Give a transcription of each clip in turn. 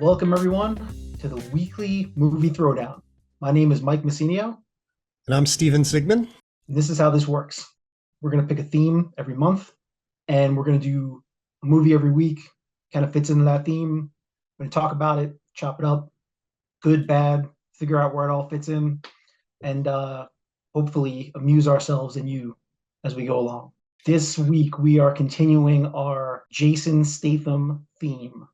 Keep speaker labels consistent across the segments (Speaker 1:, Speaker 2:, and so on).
Speaker 1: Welcome, everyone, to the weekly movie throwdown. My name is Mike Messinio,
Speaker 2: And I'm Steven Sigman.
Speaker 1: and this is how this works. We're going to pick a theme every month, and we're going to do a movie every week, kind of fits into that theme. We're going to talk about it, chop it up, good, bad, figure out where it all fits in, and hopefully amuse ourselves and you as we go along. This week, we are continuing our Jason Statham theme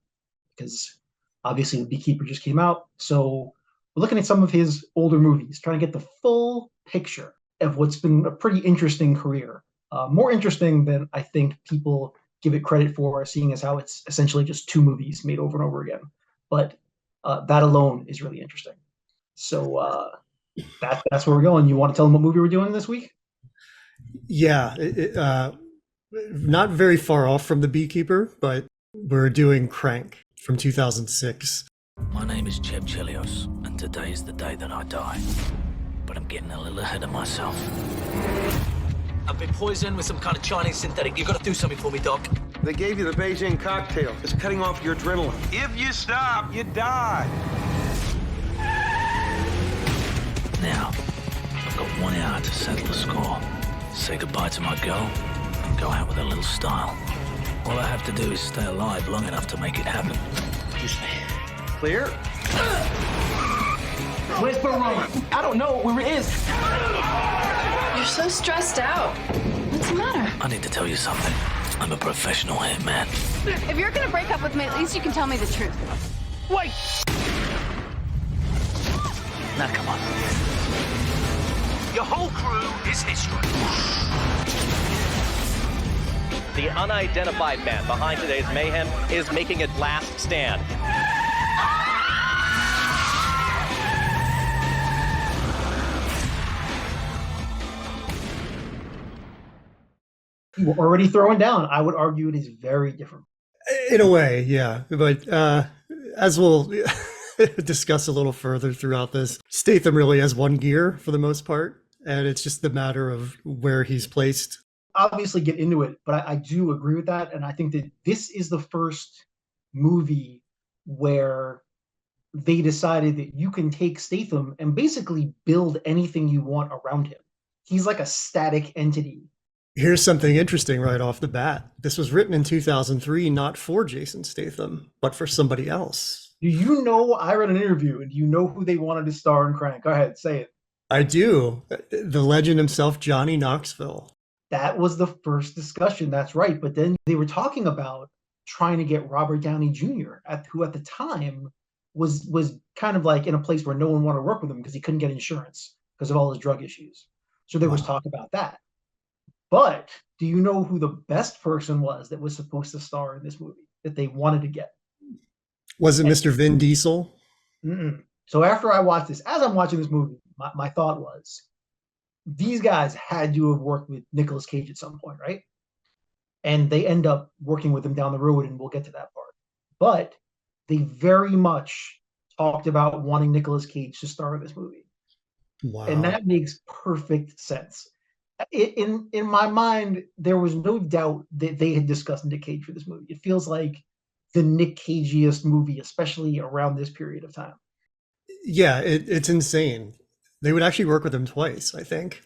Speaker 1: because obviously The Beekeeper just came out. So we're looking at some of his older movies, trying to get the full picture of what's been a pretty interesting career. More interesting than I think people give it credit for, seeing as how it's essentially just two movies made over and over again. But that alone is really interesting. So that's where we're going. You want to tell them what movie we're doing this week?
Speaker 2: Yeah, not very far off from The Beekeeper, but we're doing Crank from 2006.
Speaker 3: My name is Jeb Chelios, and today is the day that I die. But I'm getting a little ahead of myself. I've been poisoned with some kind of Chinese synthetic. You gotta do something for me, Doc.
Speaker 4: They gave you the Beijing cocktail. It's cutting off your adrenaline. If you stop, you die.
Speaker 3: Now, I've got 1 hour to settle the score. Say goodbye to my girl, and go out with a little style. All I have to do is stay alive long enough to make it happen.
Speaker 4: Excuse me. Clear?
Speaker 5: Where's the room? I don't know where it is.
Speaker 6: You're so stressed out. What's the matter?
Speaker 3: I need to tell you something. I'm a professional hitman.
Speaker 6: If you're gonna break up with me, at least you can tell me the truth.
Speaker 5: Wait!
Speaker 3: Now come on.
Speaker 5: Your whole crew is history.
Speaker 7: The unidentified man behind today's mayhem is making a last stand.
Speaker 1: You were already throwing down. I would argue it is very different.
Speaker 2: In a way, yeah. But as we'll discuss a little further throughout this, Statham really has one gear for the most part, and it's just the matter of where he's placed.
Speaker 1: Obviously get into it, but I do agree with that. And I think that this is the first movie where they decided that you can take Statham and basically build anything you want around him. He's like a static entity.
Speaker 2: Here's something interesting right off the bat. This was written in 2003, not for Jason Statham, but for somebody else.
Speaker 1: Do you know, I read an interview, and do you know who they wanted to star in Crank? Go ahead, say it.
Speaker 2: I do. The legend himself, Johnny Knoxville.
Speaker 1: That was the first discussion. That's right. But then they were talking about trying to get Robert Downey Jr., who at the time was kind of like in a place where no one wanted to work with him because he couldn't get insurance because of all his drug issues. So there was talk about that. But do you know who the best person was that was supposed to star in this movie that they wanted to get?
Speaker 2: Was it Mr. Vin Diesel?
Speaker 1: Mm-mm. So after I watched this, as I'm watching this movie, my thought was, these guys had to have worked with Nicolas Cage at some point, right? And they end up working with him down the road, and we'll get to that part. But they very much talked about wanting Nicolas Cage to star in this movie.
Speaker 2: Wow.
Speaker 1: And that makes perfect sense. In my mind, there was no doubt that they had discussed Nick Cage for this movie. It feels like the Nick Cageiest movie, especially around this period of time.
Speaker 2: Yeah, it's insane. They would actually work with him twice, I think.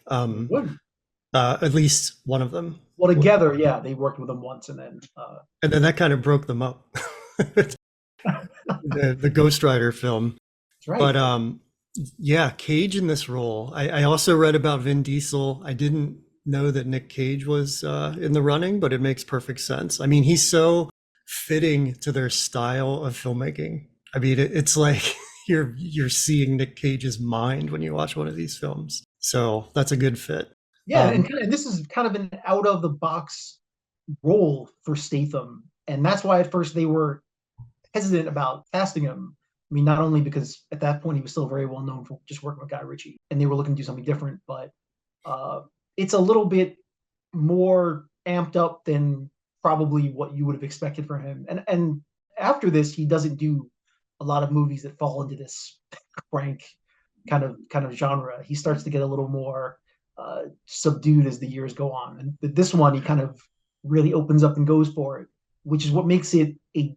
Speaker 2: At least one of them.
Speaker 1: Well, together, yeah, they worked with him once, and then
Speaker 2: that kind of broke them up. the Ghost Rider film.
Speaker 1: That's right.
Speaker 2: But yeah, Cage in this role. I also read about Vin Diesel. I didn't know that Nick Cage was in the running, but it makes perfect sense. I mean, he's so fitting to their style of filmmaking. I mean, it's like you're seeing Nick Cage's mind when you watch one of these films. So that's a good fit.
Speaker 1: Yeah, and this is kind of an out of the box role for Statham, and that's why at first they were hesitant about casting him. I mean, not only because at that point he was still very well known for just working with Guy Ritchie, and they were looking to do something different, but it's a little bit more amped up than probably what you would have expected from him. And after this, he doesn't do a lot of movies that fall into this crank kind of genre. He starts to get a little more subdued as the years go on. And this one, he kind of really opens up and goes for it, which is what makes it a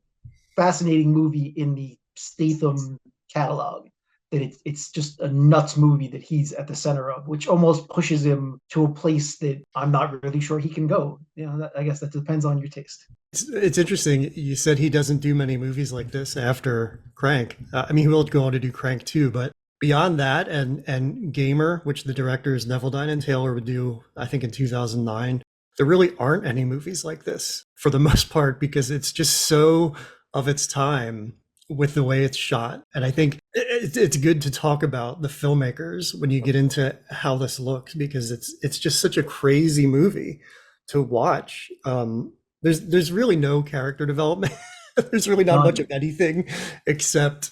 Speaker 1: fascinating movie in the Statham catalog. That it's just a nuts movie that he's at the center of, which almost pushes him to a place that I'm not really sure he can go. I guess that depends on your taste.
Speaker 2: It's interesting. You said he doesn't do many movies like this after Crank. I mean, he will go on to do Crank too, but beyond that, and Gamer, which the directors Neveldine and Taylor would do, I think in 2009, there really aren't any movies like this for the most part, because it's just so of its time with the way it's shot. And I think it's good to talk about the filmmakers when you get into how this looks, because it's just such a crazy movie to watch. There's really no character development. There's really not much of anything except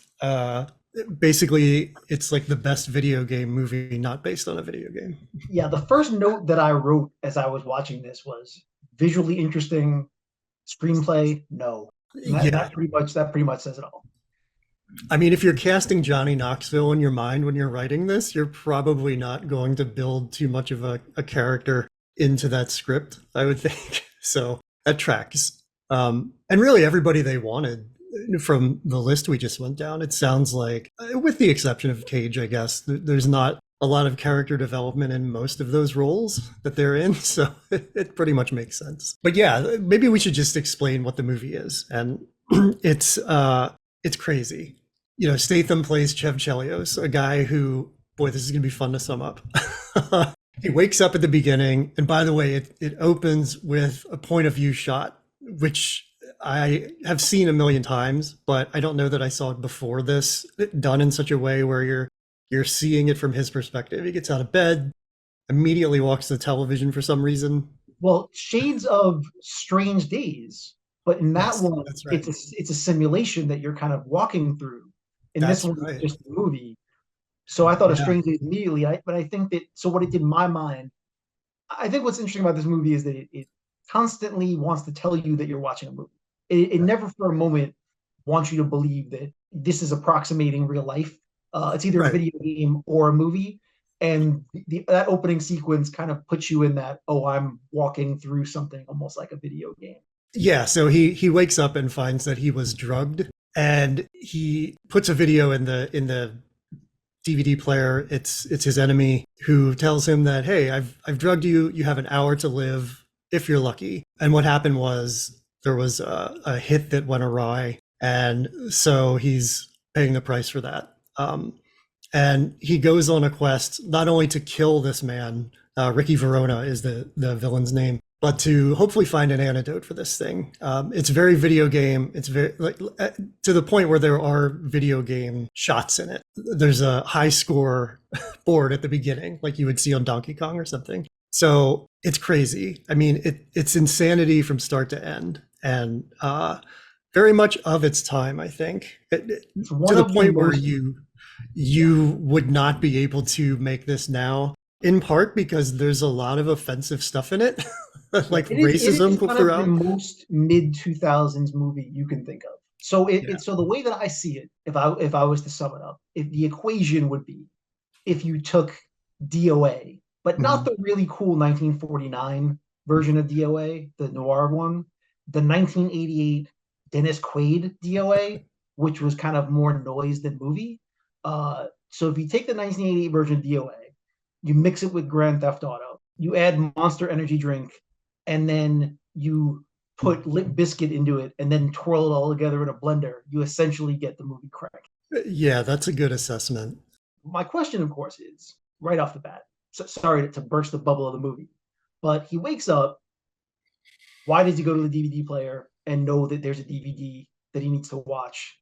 Speaker 2: basically it's like the best video game movie not based on a video game.
Speaker 1: Yeah, the first note that I wrote as I was watching this was visually interesting, screenplay, no. That pretty much says it all.
Speaker 2: I mean, if you're casting Johnny Knoxville in your mind when you're writing this, you're probably not going to build too much of a character into that script, I would think. So that tracks. And really everybody they wanted from the list we just went down, it sounds like, with the exception of Cage, I guess, there's not a lot of character development in most of those roles that they're in. So it pretty much makes sense. But yeah, maybe we should just explain what the movie is. And it's crazy. Statham plays Chev Chelios, a guy who, boy, this is going to be fun to sum up. He wakes up at the beginning. And by the way, it opens with a point of view shot, which I have seen a million times, but I don't know that I saw it before this, done in such a way where you're seeing it from his perspective. He gets out of bed, immediately walks to the television for some reason.
Speaker 1: Well, shades of Strange Days, but in that one,
Speaker 2: right.
Speaker 1: it's a simulation that you're kind of walking through. And this one is just a movie. So I thought of Strange Days immediately. But I think that, so what it did in my mind, I think what's interesting about this movie is that it constantly wants to tell you that you're watching a movie. It never for a moment wants you to believe that this is approximating real life. It's either a video game or a movie. And that opening sequence kind of puts you in that, I'm walking through something almost like a video game.
Speaker 2: Yeah, so he wakes up and finds that he was drugged, and he puts a video in the DVD player. It's his enemy who tells him that, hey, I've drugged you. You have an hour to live if you're lucky. And what happened was there was a hit that went awry, and so he's paying the price for that. And he goes on a quest not only to kill this man, Ricky Verona is the villain's name, but to hopefully find an antidote for this thing. It's very video game. It's very to the point where there are video game shots in it. There's a high score board at the beginning, like you would see on Donkey Kong or something. So it's crazy. I mean, it's insanity from start to end, and very much of its time, I think, to the point where you would not be able to make this now, in part because there's a lot of offensive stuff in it. Like racism throughout.
Speaker 1: It is the most mid-2000s movie you can think of. So so the way that I see it, if I was to sum it up, if the equation would be, if you took DOA, but not the really cool 1949 version of DOA, the noir one, the 1988 Dennis Quaid DOA, which was kind of more noise than movie. So if you take the 1988 version of DOA, you mix it with Grand Theft Auto, you add Monster Energy drink, and then you put Limp Bizkit into it and then twirl it all together in a blender, you essentially get the movie Crank.
Speaker 2: Yeah, that's a good assessment.
Speaker 1: My question, of course, is right off the bat, sorry to burst the bubble of the movie, but he wakes up. Why does he go to the DVD player and know that there's a DVD that he needs to watch?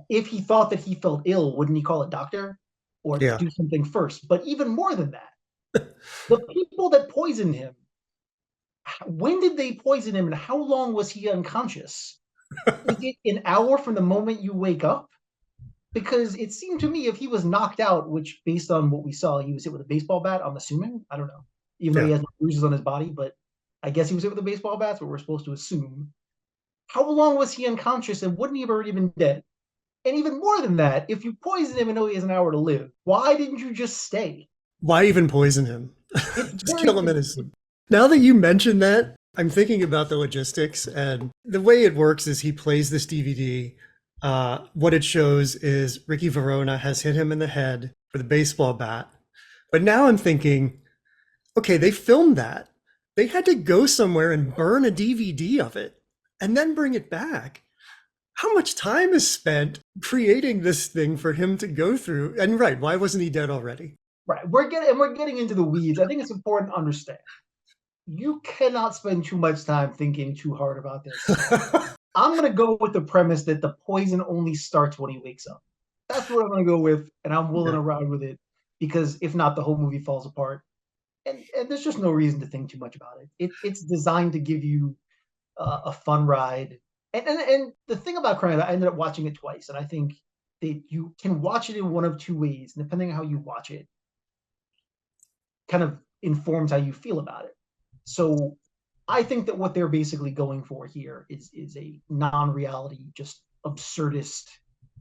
Speaker 1: If he thought that he felt ill, wouldn't he call a doctor or do something first? But even more than that, the people that poisoned him, when did they poison him and how long was he unconscious? Is it an hour from the moment you wake up? Because it seemed to me if he was knocked out, which based on what we saw, he was hit with a baseball bat, I'm assuming. I don't know. Even though he has no bruises on his body, but I guess he was hit with a baseball bat, that's what we're supposed to assume. How long was he unconscious and wouldn't he have already been dead? And even more than that, if you poison him and know he has an hour to live, why didn't you just stay?
Speaker 2: Why even poison him?
Speaker 1: It's
Speaker 2: Just
Speaker 1: very
Speaker 2: kill him in his sleep. Now that you mention that, I'm thinking about the logistics, and the way it works is he plays this DVD. What it shows is Ricky Verona has hit him in the head with a baseball bat. But now I'm thinking, okay, they filmed that. They had to go somewhere and burn a DVD of it and then bring it back. How much time is spent creating this thing for him to go through? And right, why wasn't he dead already?
Speaker 1: right. We're getting into the weeds. I think it's important to understand. You cannot spend too much time thinking too hard about this. I'm gonna go with the premise that the poison only starts when he wakes up. That's what I'm gonna go with, and I'm willing to ride with it, because if not, the whole movie falls apart. And there's just no reason to think too much about it. It's designed to give you a fun ride. And the thing about Crime, I ended up watching it twice, and I think that you can watch it in one of two ways, and depending on how you watch it, kind of informs how you feel about it. So I think that what they're basically going for here is a non-reality, just absurdist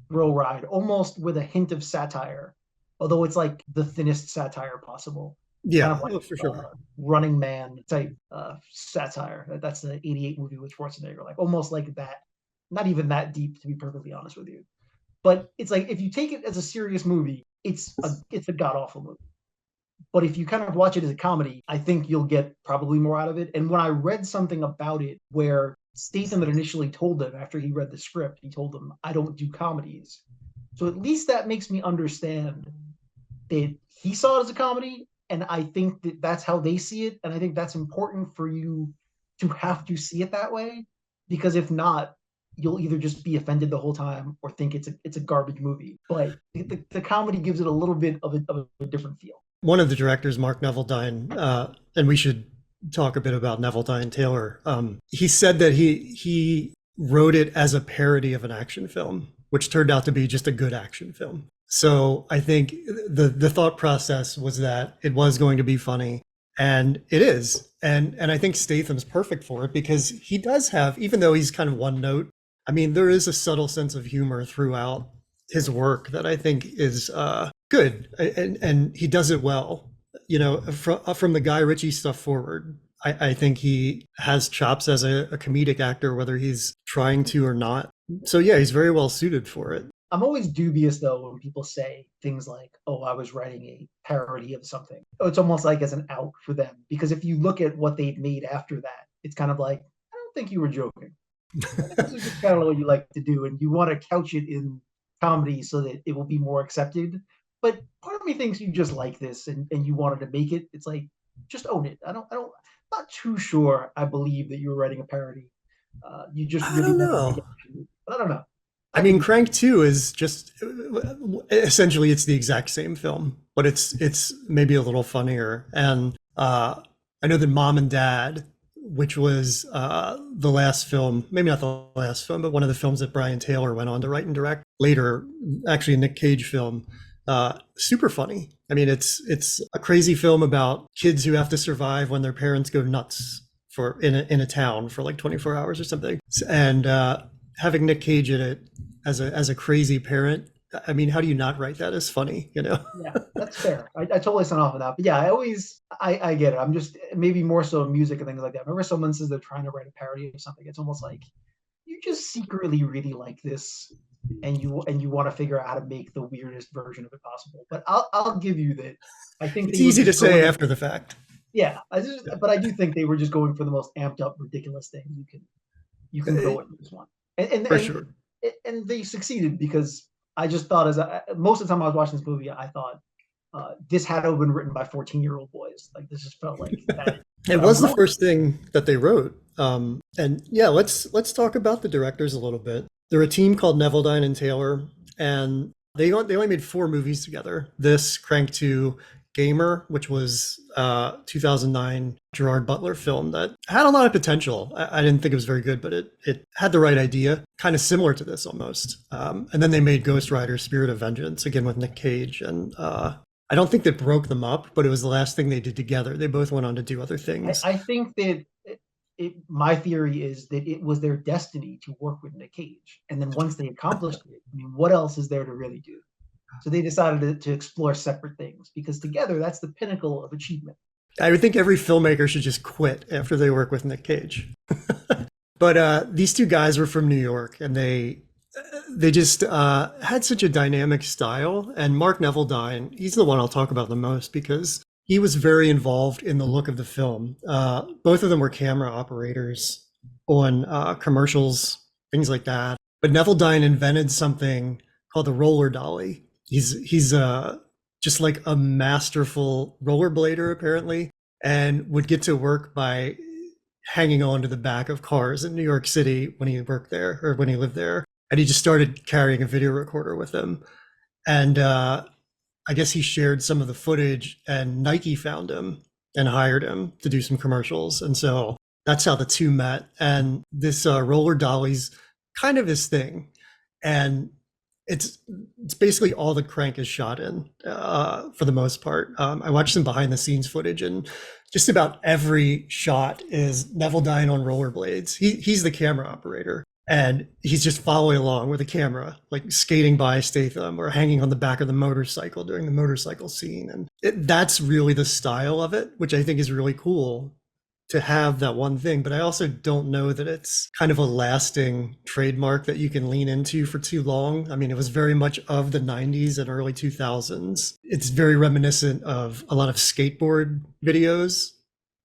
Speaker 1: thrill ride, almost with a hint of satire, although it's like the thinnest satire possible.
Speaker 2: Yeah,
Speaker 1: Kind of like,
Speaker 2: for sure.
Speaker 1: Running Man type satire. That's the '88 movie with Schwarzenegger, like almost like that. Not even that deep, to be perfectly honest with you. But it's like, if you take it as a serious movie, it's a god awful movie. But if you kind of watch it as a comedy, I think you'll get probably more out of it. And when I read something about it where Statham had initially told him, after he read the script, he told him, I don't do comedies. So at least that makes me understand that he saw it as a comedy. And I think that that's how they see it. And I think that's important for you to have to see it that way. Because if not, you'll either just be offended the whole time or think it's a garbage movie. But the comedy gives it a little bit of a different feel.
Speaker 2: One of the directors, Mark Neveldine, and we should talk a bit about Neveldine Taylor. He said that he wrote it as a parody of an action film, which turned out to be just a good action film. So I think the thought process was that it was going to be funny, and it is. And I think Statham's perfect for it, because he does have, even though he's kind of one note, I mean, there is a subtle sense of humor throughout his work that I think is good, and he does it well. You know, from the Guy Ritchie stuff forward, I think he has chops as a comedic actor, whether he's trying to or not. So yeah, he's very well suited for it.
Speaker 1: I'm always dubious, though, when people say things like, oh, I was writing a parody of something. It's almost like as an out for them, because if you look at what they've made after that, it's kind of like, I don't think you were joking. This is just kind of what you like to do, and you want to couch it in comedy so that it will be more accepted. But part of me thinks you just like this, and you wanted to make it. It's like, just own it. I'm not too sure I believe that you were writing a parody. You just really
Speaker 2: I don't know.
Speaker 1: But I don't know.
Speaker 2: I mean, Crank 2 is just essentially it's the exact same film, but it's maybe a little funnier. And I know that Mom and Dad, which was the last film, maybe not the last film, but one of the films that Brian Taylor went on to write and direct later, actually a Nick Cage film, super funny. I mean, it's a crazy film about kids who have to survive when their parents go nuts in a town for like 24 hours or something. And having Nick Cage in it as a crazy parent, I mean, how do you not write that as funny, you know?
Speaker 1: Yeah, that's fair. I totally sign off on that. But yeah, I get it. I'm just maybe more so music and things like that. Whenever someone says they're trying to write a parody of something, it's almost like you just secretly really like this, and you want to figure out how to make the weirdest version of it possible. But I'll give you that. I think
Speaker 2: it's easy to say after the fact.
Speaker 1: Yeah, but I do think they were just going for the most amped up, ridiculous thing you can go with this one. And
Speaker 2: sure.
Speaker 1: And they succeeded, because I just thought, most of the time I was watching this movie, I thought this had to have been written by 14-year-old boys. Like, this just felt like that.
Speaker 2: It was the first thing that they wrote. And yeah, let's talk about the directors a little bit. They're a team called Neveldine and Taylor, and they only made 4 movies together. This, Crank 2, Gamer, which was 2009 Gerard Butler film that had a lot of potential. I didn't think it was very good, but it had the right idea, kind of similar to this almost. And then they made Ghost Rider, Spirit of Vengeance, again with Nick Cage. And I don't think that broke them up, but it was the last thing they did together. They both went on to do other things.
Speaker 1: I think that my theory is that it was their destiny to work with Nick Cage. And then once they accomplished it, I mean, what else is there to really do? So they decided to explore separate things, because together, that's the pinnacle of achievement.
Speaker 2: I would think every filmmaker should just quit after they work with Nick Cage. But these two guys were from New York, and they just had such a dynamic style. And Mark Neveldine, he's the one I'll talk about the most because he was very involved in the look of the film. Both of them were camera operators on commercials, things like that. But Neveldine invented something called the roller dolly. He's just like a masterful rollerblader, apparently, and would get to work by hanging on to the back of cars in New York City when he worked there or when he lived there. And he just started carrying a video recorder with him. And I guess he shared some of the footage, and Nike found him and hired him to do some commercials. And so that's how the two met. And this roller dolly's kind of his thing. And it's basically all the Crank is shot in for the most part. I watched some behind the scenes footage, and just about every shot is Neveldine on rollerblades. He's the camera operator, and he's just following along with the camera, like skating by Statham or hanging on the back of the motorcycle during the motorcycle scene. And that's really the style of it, which I think is really cool to have that one thing. But I also don't know that it's kind of a lasting trademark that you can lean into for too long. I mean, it was very much of the 90s and early 2000s. It's very reminiscent of a lot of skateboard videos.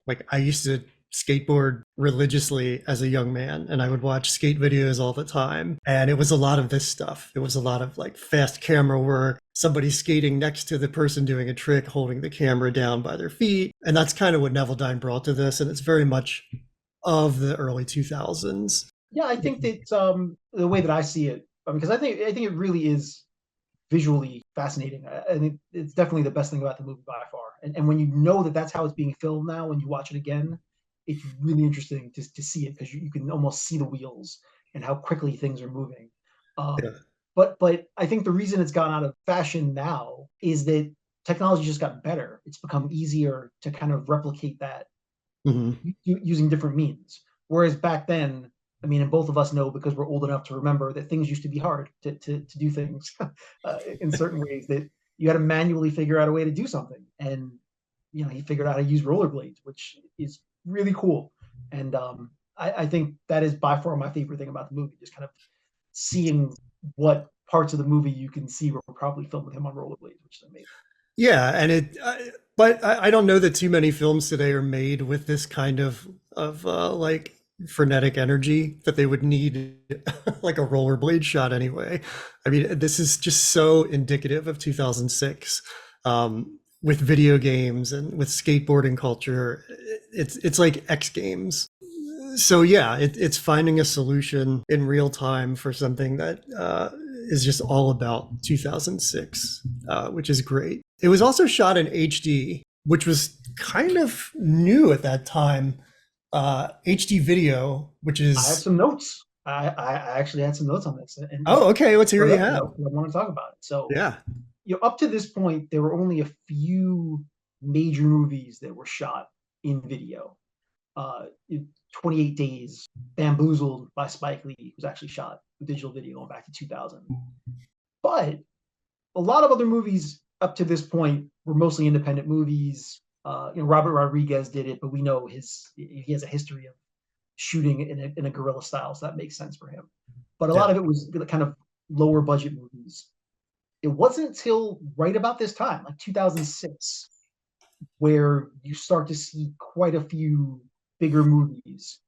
Speaker 2: Like, I used to skateboard religiously as a young man, and I would watch skate videos all the time. And it was a lot of this stuff. It was a lot of like fast camera work, somebody skating next to the person doing a trick, holding the camera down by their feet. And that's kind of what Neveldine brought to this. And it's very much of the early 2000s.
Speaker 1: Yeah, I think that the way that I see it, because I think it really is visually fascinating. I think it's definitely the best thing about the movie by far. And when you know that that's how it's being filmed now, when you watch it again, it's really interesting to see it, because you can almost see the wheels and how quickly things are moving.
Speaker 2: Yeah.
Speaker 1: But I think the reason it's gone out of fashion now is that technology just got better. It's become easier to kind of replicate that using different means. Whereas back then, I mean, and both of us know, because we're old enough to remember, that things used to be hard to do things in certain ways, that you had to manually figure out a way to do something. And, you know, he figured out how to use rollerblades, which is really cool. And I think that is by far my favorite thing about the movie, just kind of seeing what parts of the movie you can see were probably filmed with him on rollerblades, which is amazing.
Speaker 2: Yeah, and but I don't know that too many films today are made with this kind of like frenetic energy that they would need like a rollerblade shot anyway. I mean, this is just so indicative of 2006 with video games and with skateboarding culture. It's like X Games. So yeah, it's finding a solution in real time for something that is just all about 2006, which is great. It was also shot in HD, which was kind of new at that time. HD video, which is...
Speaker 1: I have some notes. I actually had some notes on this. And
Speaker 2: oh, okay. Let's hear what you have.
Speaker 1: I want to talk about it. So
Speaker 2: yeah,
Speaker 1: you know, up to this point, there were only a few major movies that were shot in video. 28 Days, Bamboozled by Spike Lee was actually shot with digital video going back to 2000. But a lot of other movies up to this point were mostly independent movies. You know, Robert Rodriguez did it, but we know he has a history of shooting in a guerrilla style, so that makes sense for him. But a lot of it was kind of lower budget movies. It wasn't until right about this time, like 2006, where you start to see quite a few bigger movies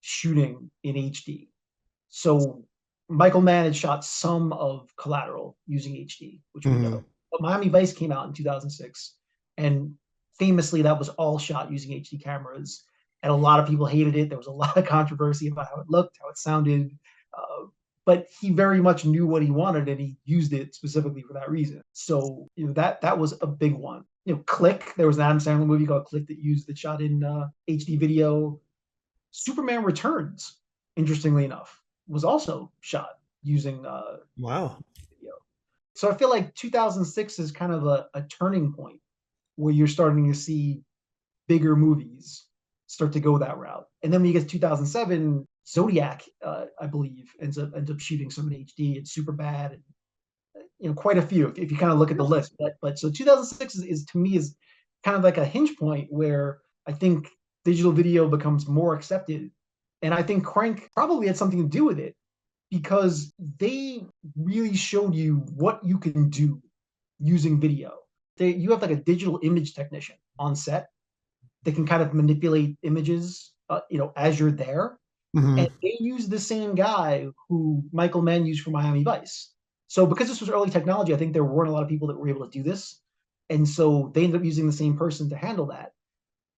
Speaker 1: shooting in HD. So Michael Mann had shot some of Collateral using HD, which we know. But Miami Vice came out in 2006, and famously that was all shot using HD cameras. And a lot of people hated it. There was a lot of controversy about how it looked, how it sounded. But he very much knew what he wanted, and he used it specifically for that reason. So, you know, that was a big one. You know, Click, there was an Adam Sandler movie called Click that shot in HD video. Superman Returns, interestingly enough, was also shot using
Speaker 2: wow
Speaker 1: video. So I feel like 2006 is kind of a turning point where you're starting to see bigger movies start to go that route. And then when you get to 2007, Zodiac, I believe, ends up shooting some in HD. It's Superbad, and you know, quite a few if you kind of look at the list. But so 2006 is to me is kind of like a hinge point where I think digital video becomes more accepted. And I think Crank probably had something to do with it because they really showed you what you can do using video. You have like a digital image technician on set that can kind of manipulate images, as you're there.
Speaker 2: Mhm.
Speaker 1: And they used the same guy who Michael Mann used for Miami Vice. So because this was early technology, I think there weren't a lot of people that were able to do this. And so they ended up using the same person to handle that.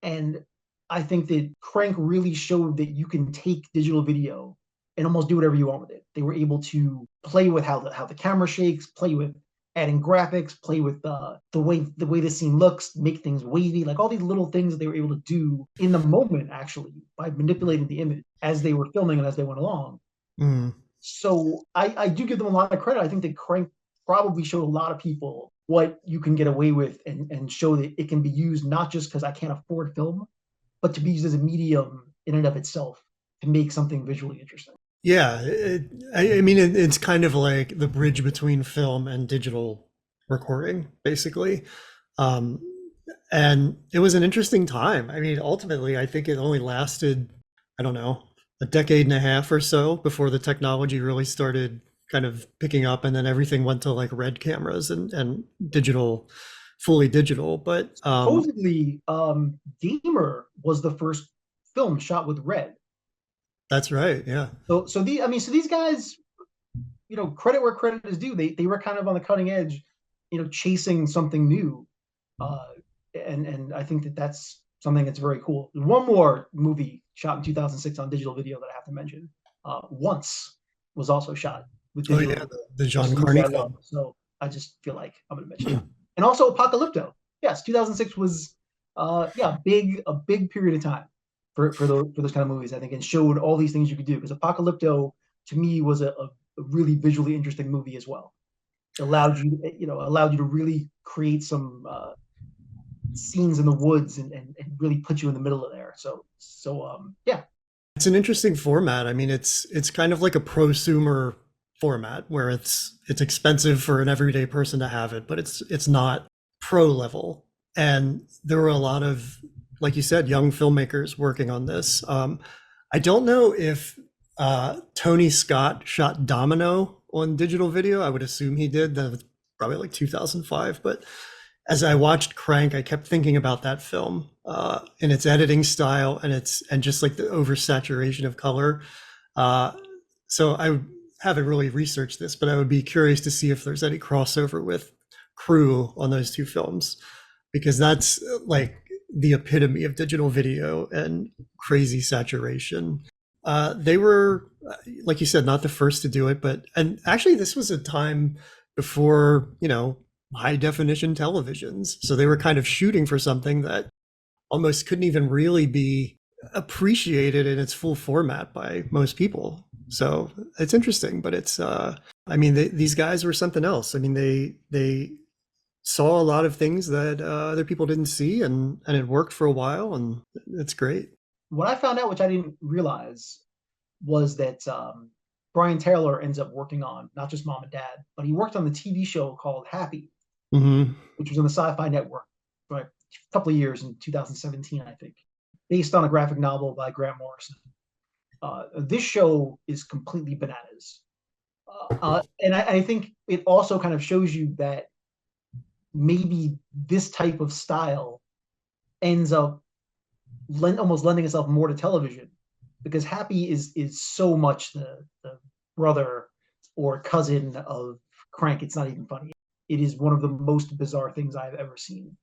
Speaker 1: And I think that Crank really showed that you can take digital video and almost do whatever you want with it. They were able to play with how the camera shakes, play with adding graphics, play with the way the scene looks, make things wavy, like all these little things that they were able to do in the moment, actually, by manipulating the image as they were filming and as they went along.
Speaker 2: Mm.
Speaker 1: So I do give them a lot of credit. I think that Crank probably showed a lot of people what you can get away with and show that it can be used not just because I can't afford film, but to be used as a medium in and of itself to make something visually interesting.
Speaker 2: Yeah, I mean, it's kind of like the bridge between film and digital recording, basically. Um, and it was an interesting time. I mean, ultimately, I think it only lasted, I don't know, a decade and a half or so before the technology really started kind of picking up, and then everything went to like red cameras and digital, fully digital. But
Speaker 1: Supposedly, Gamer was the first film shot with red.
Speaker 2: that's right. Yeah.
Speaker 1: So these guys, credit where credit is due. They were kind of on the cutting edge, chasing something new, and I think that's something that's very cool. One more movie shot in 2006 on digital video that I have to mention. Once was also shot with
Speaker 2: Oh
Speaker 1: digital
Speaker 2: yeah,
Speaker 1: video.
Speaker 2: the John
Speaker 1: Which is a movie
Speaker 2: Carney
Speaker 1: I love.
Speaker 2: film.
Speaker 1: So I just feel like I'm going to mention that. And also Apocalypto. Yes, 2006 was a big period of time for those kind of movies, I think, and showed all these things you could do. Because Apocalypto to me was a really visually interesting movie as well. It allowed you to really create some scenes in the woods and really put you in the middle of there. Yeah.
Speaker 2: It's an interesting format. I mean, it's kind of like a prosumer format where it's expensive for an everyday person to have it, but it's not pro level. And there were a lot of, like you said, young filmmakers working on this. I don't know if Tony Scott shot Domino on digital video. I would assume he did. That was probably like 2005. But as I watched Crank, I kept thinking about that film and its editing style and just like the oversaturation of color. So I haven't really researched this, but I would be curious to see if there's any crossover with Crew on those two films, because that's like the epitome of digital video and crazy saturation. They were, like you said, not the first to do it, and actually this was a time before, high definition televisions. So they were kind of shooting for something that almost couldn't even really be appreciated in its full format by most people. So it's interesting, but it's, these guys were something else. I mean, they saw a lot of things that other people didn't see, and it worked for a while, and it's great.
Speaker 1: What I found out, which I didn't realize, was that Brian Taylor ends up working on not just Mom and Dad, but he worked on the TV show called Happy, which was on the Sci-Fi Network for a couple of years in 2017, I think, based on a graphic novel by Grant Morrison. This show is completely bananas. And I think it also kind of shows you that maybe this type of style ends up almost lending itself more to television, because Happy is so much the brother or cousin of Crank. It's not even funny. It is one of the most bizarre things I've ever seen.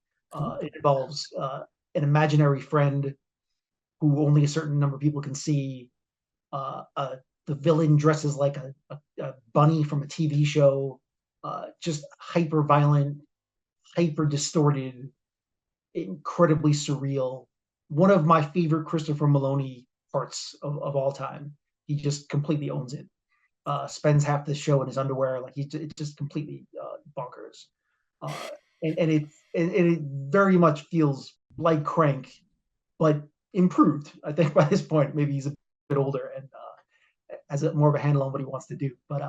Speaker 1: It involves an imaginary friend who only a certain number of people can see. The villain dresses like a bunny from a TV show, just hyper violent, hyper distorted, incredibly surreal. One of my favorite Christopher Maloney parts of all time. He just completely owns it. Spends half the show in his underwear, like it's just completely bonkers. And it very much feels like Crank, but improved. I think by this point, maybe he's a bit older and has more of a handle on what he wants to do. But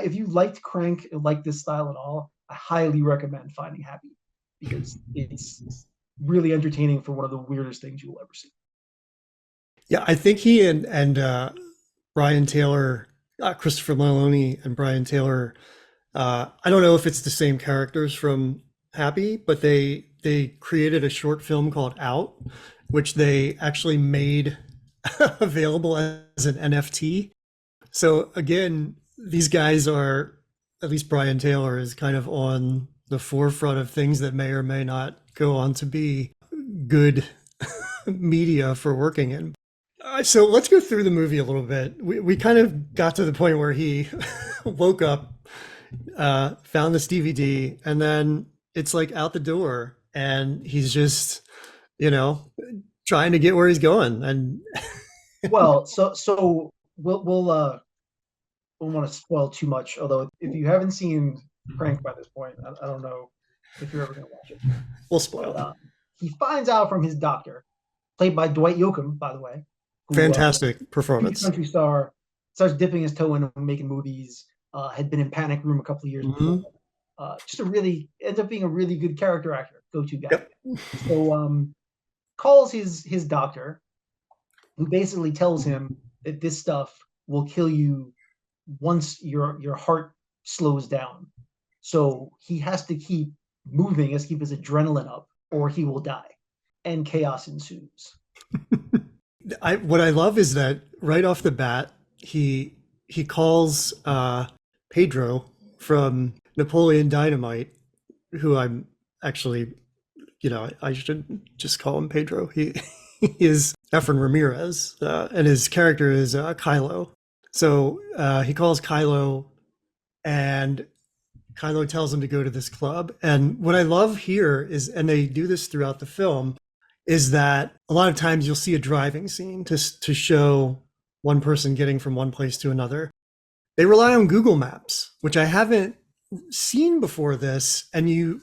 Speaker 1: if you liked Crank, like this style at all, I highly recommend finding Happy, because really entertaining for one of the weirdest things you will ever see.
Speaker 2: Yeah, I think he and Brian Taylor, Christopher Maloney and Brian Taylor. I don't know if it's the same characters from Happy, but they created a short film called Out, which they actually made available as an NFT. So again, these guys are, at least Brian Taylor is kind of on the forefront of things that may or may not go on to be good media for working in. So let's go through the movie a little bit. We kind of got to the point where he woke up, found this DVD, and then it's like out the door, and he's just, trying to get where he's going. And
Speaker 1: well, so we'll won't want to spoil too much. Although if you haven't seen Crank by this point, I don't know if you're ever going to watch it.
Speaker 2: We'll spoil it.
Speaker 1: He finds out from his doctor, played by Dwight Yoakam, by the way. Who,
Speaker 2: fantastic performance.
Speaker 1: Country star, starts dipping his toe in making movies. Had been in Panic Room a couple of years before. Just ends up being a really good character actor, go-to guy.
Speaker 2: Yep.
Speaker 1: So calls his doctor, who basically tells him that this stuff will kill you once your heart slows down. So he has to keep moving, has to keep his adrenaline up, or he will die. And chaos ensues.
Speaker 2: What I love is that right off the bat, he calls Pedro from Napoleon Dynamite, who I'm actually, I should just call him Pedro. He is Efren Ramirez, and his character is Kylo. So he calls Kylo, and Kylo tells him to go to this club. And what I love here is, and they do this throughout the film, is that a lot of times you'll see a driving scene to show one person getting from one place to another. They rely on Google Maps, which I haven't seen before this. And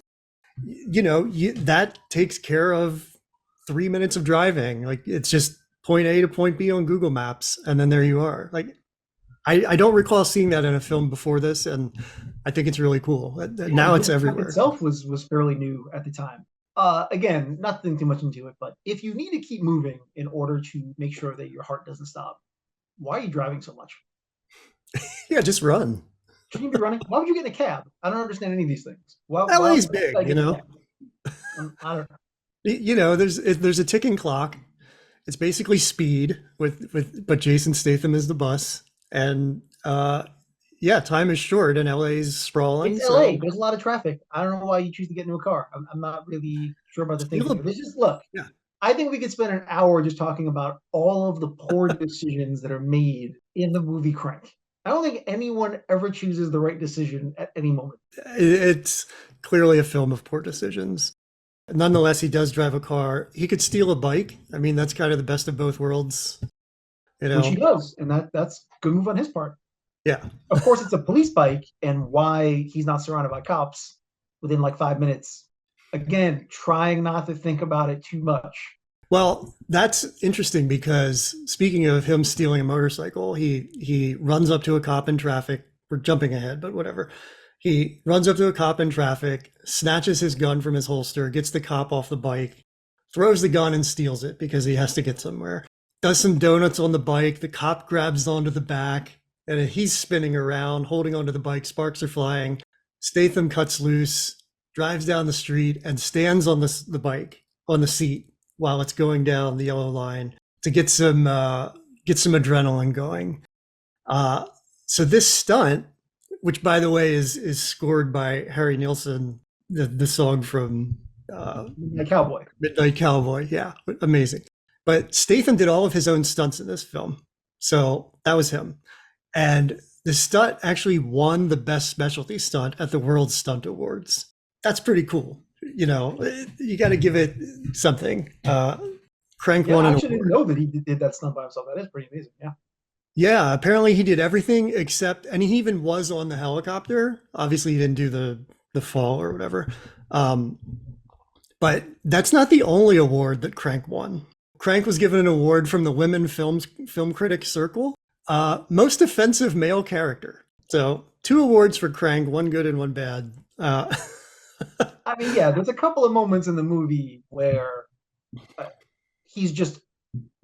Speaker 2: that takes care of 3 minutes of driving. Like, it's just point A to point B on Google Maps, and then there you are. Like, I don't recall seeing that in a film before this, and I think it's really cool. Now it's everywhere.
Speaker 1: Itself was fairly new at the time. Again, not thinking too much into it, but if you need to keep moving in order to make sure that your heart doesn't stop, why are you driving so much?
Speaker 2: Yeah, just run.
Speaker 1: Shouldn't you be running? Why would you get in a cab? I don't understand any of these things.
Speaker 2: LA's big,
Speaker 1: I don't know.
Speaker 2: There's a ticking clock. It's basically speed but Jason Statham is the bus, and time is short, and LA's sprawling.
Speaker 1: It's LA. There's a lot of traffic. I don't know why you choose to get into a car. I'm not really sure about the thing. Look. Yeah. I think we could spend an hour just talking about all of the poor decisions that are made in the movie Crank. I don't think anyone ever chooses the right decision at any moment.
Speaker 2: It's clearly a film of poor decisions. Nonetheless, he does drive a car. He could steal a bike. I mean, that's kind of the best of both worlds.
Speaker 1: Which he does, and that's a good move on his part.
Speaker 2: Yeah.
Speaker 1: Of course, it's a police bike, and why he's not surrounded by cops within like 5 minutes. Again, trying not to think about it too much.
Speaker 2: Well, that's interesting because speaking of him stealing a motorcycle, he runs up to a cop in traffic. We're jumping ahead, but whatever. He runs up to a cop in traffic, snatches his gun from his holster, gets the cop off the bike, throws the gun and steals it because he has to get somewhere. Does some donuts on the bike. The cop grabs onto the back, and he's spinning around, holding onto the bike. Sparks are flying. Statham cuts loose, drives down the street, and stands on the bike, on the seat, while it's going down the yellow line to get some adrenaline going. So this stunt, which by the way is scored by Harry Nilsson, the song from Midnight Cowboy, yeah, amazing. But Statham did all of his own stunts in this film, so that was him. And the stunt actually won the best specialty stunt at the World Stunt Awards. That's pretty cool. You got to give it something. Crank won an award. I
Speaker 1: actually didn't know that he did that stunt by himself. That is pretty amazing. Yeah.
Speaker 2: Yeah, apparently he did everything except, and he even was on the helicopter. Obviously, he didn't do the fall or whatever. But that's not the only award that Crank won. Crank was given an award from the Women Film Critics Circle, most offensive male character. So 2 awards for Crank, one good and one bad.
Speaker 1: I mean, yeah, there's a couple of moments in the movie where he's just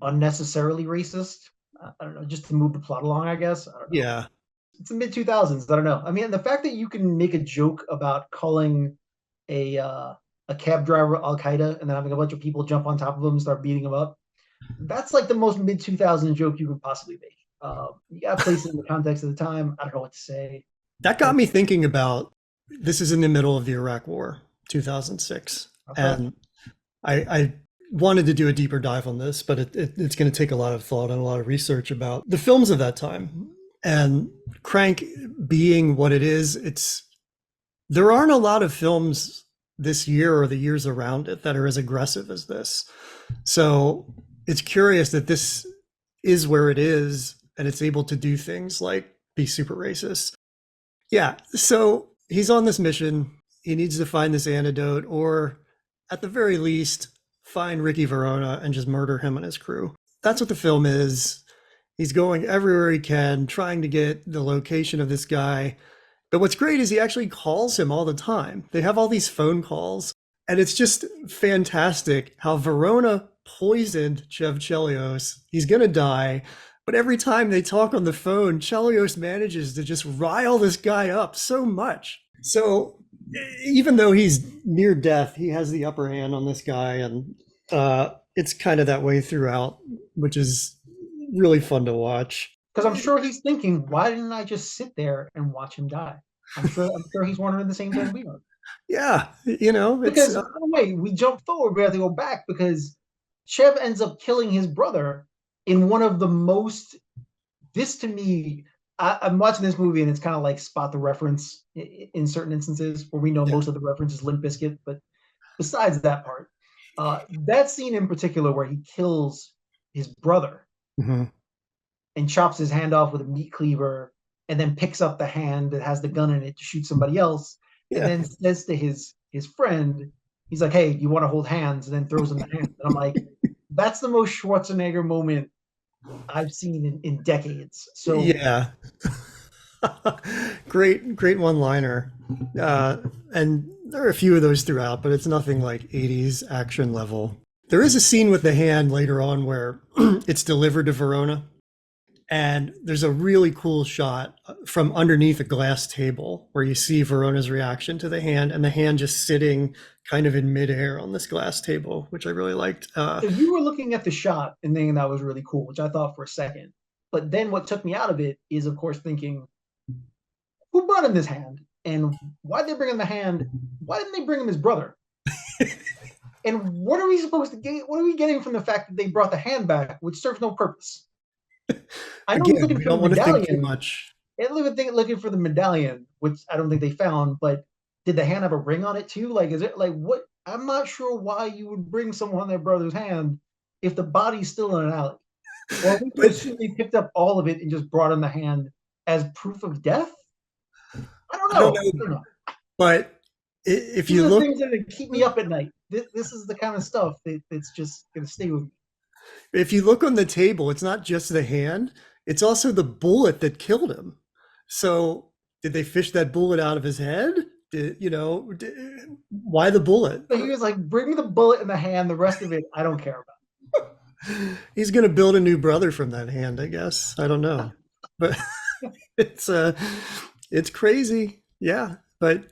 Speaker 1: unnecessarily racist. I don't know, just to move the plot along, I guess. I don't know.
Speaker 2: Yeah.
Speaker 1: It's the mid 2000s. I don't know. I mean, the fact that you can make a joke about calling a cab driver Al Qaeda and then having a bunch of people jump on top of him and start beating him up, that's like the most mid 2000s joke you can possibly make. You got to place it in the context of the time. I don't know what to say.
Speaker 2: That got me thinking about, this is in the middle of the Iraq War, 2006.
Speaker 1: Okay.
Speaker 2: And I wanted to do a deeper dive on this, but it's going to take a lot of thought and a lot of research about the films of that time. And Crank being what it is, there aren't a lot of films this year or the years around it that are as aggressive as this. So it's curious that this is where it is and it's able to do things like be super racist. Yeah, so he's on this mission. He needs to find this antidote, or at the very least, find Ricky Verona and just murder him and his crew. That's what the film is. He's going everywhere he can, trying to get the location of this guy. But what's great is he actually calls him all the time. They have all these phone calls, and it's just fantastic how Verona poisoned Chev Chelios. He's going to die. But every time they talk on the phone, Chelios manages to just rile this guy up so much. So even though he's near death, he has the upper hand on this guy. And it's kind of that way throughout, which is really fun to watch.
Speaker 1: Because I'm sure he's thinking, why didn't I just sit there and watch him die? I'm sure he's wondering the same thing we are.
Speaker 2: Yeah, you know.
Speaker 1: Because, by the way, we jump forward, we have to go back because Chev ends up killing his brother in one of the most, this to me, I'm watching this movie and it's kind of like spot the reference in certain instances where we know most of the reference is Limp Bizkit, but besides that part, that scene in particular where he kills his brother and chops his hand off with a meat cleaver and then picks up the hand that has the gun in it to shoot somebody else and then says to his friend, he's like, hey, you want to hold hands? And then throws him the hand. And I'm like, that's the most Schwarzenegger moment I've seen in decades. So
Speaker 2: yeah. great one-liner. And there are a few of those throughout, but it's nothing like 80s action level. There is a scene with the hand later on where it's delivered to Verona. And there's a really cool shot from underneath a glass table where you see Verona's reaction to the hand and the hand just sitting kind of in midair on this glass table, which I really liked.
Speaker 1: So you were looking at the shot and thinking that was really cool, which I thought for a second. But then what took me out of it is, of course, thinking, who brought him this hand? And why'd they bring him the hand? Why didn't they bring him his brother? And what are we supposed to get? What are we getting from the fact that they brought the hand back, which serves no purpose? I know
Speaker 2: Again, we don't want to think too much.
Speaker 1: Looking for the medallion, which I don't think they found, but did the hand have a ring on it too? Like, is it like what? I'm not sure why you would bring someone their brother's hand if the body's still in an alley. Or we could assume they picked up all of it and just brought in the hand as proof of death. I don't know. But
Speaker 2: if you look,
Speaker 1: things that keep me up at night. This is the kind of stuff that's just going to stay with me.
Speaker 2: If you look on the table, it's not just the hand, it's also the bullet that killed him. So did they fish that bullet out of his head? Why the bullet?
Speaker 1: But he was like, bring me the bullet in the hand. The rest of it, I don't care about.
Speaker 2: He's going to build a new brother from that hand, I guess. I don't know. But it's crazy. Yeah. But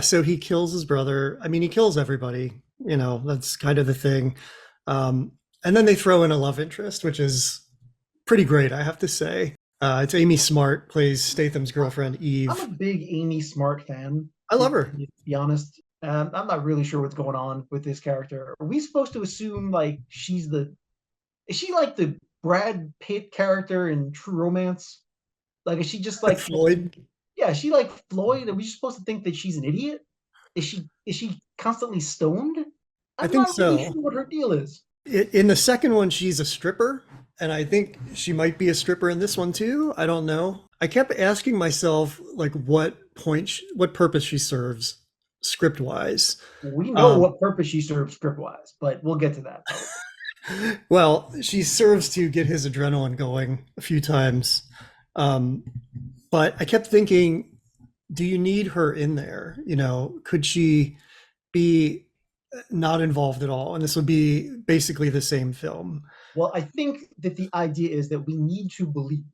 Speaker 2: so he kills his brother. I mean, he kills everybody. That's kind of the thing. And then they throw in a love interest, which is pretty great, I have to say. It's Amy Smart, plays Statham's girlfriend, Eve.
Speaker 1: I'm a big Amy Smart fan.
Speaker 2: I love her.
Speaker 1: To be honest. I'm not really sure what's going on with this character. Are we supposed to assume like is she like the Brad Pitt character in True Romance? Like, is she just like
Speaker 2: Floyd?
Speaker 1: Yeah, is she like Floyd? Are we just supposed to think that she's an idiot? Is she constantly stoned?
Speaker 2: I think so.
Speaker 1: Really sure what her deal is.
Speaker 2: In the second one, she's a stripper, and I think she might be a stripper in this one too. I don't know. I kept asking myself, like, what purpose she serves script-wise.
Speaker 1: We know what purpose she serves script-wise, but we'll get to that.
Speaker 2: Well, she serves to get his adrenaline going a few times. But I kept thinking, do you need her in there? You know, could she be not involved at all? And this would be basically the same film.
Speaker 1: Well, I think that the idea is that we need to believe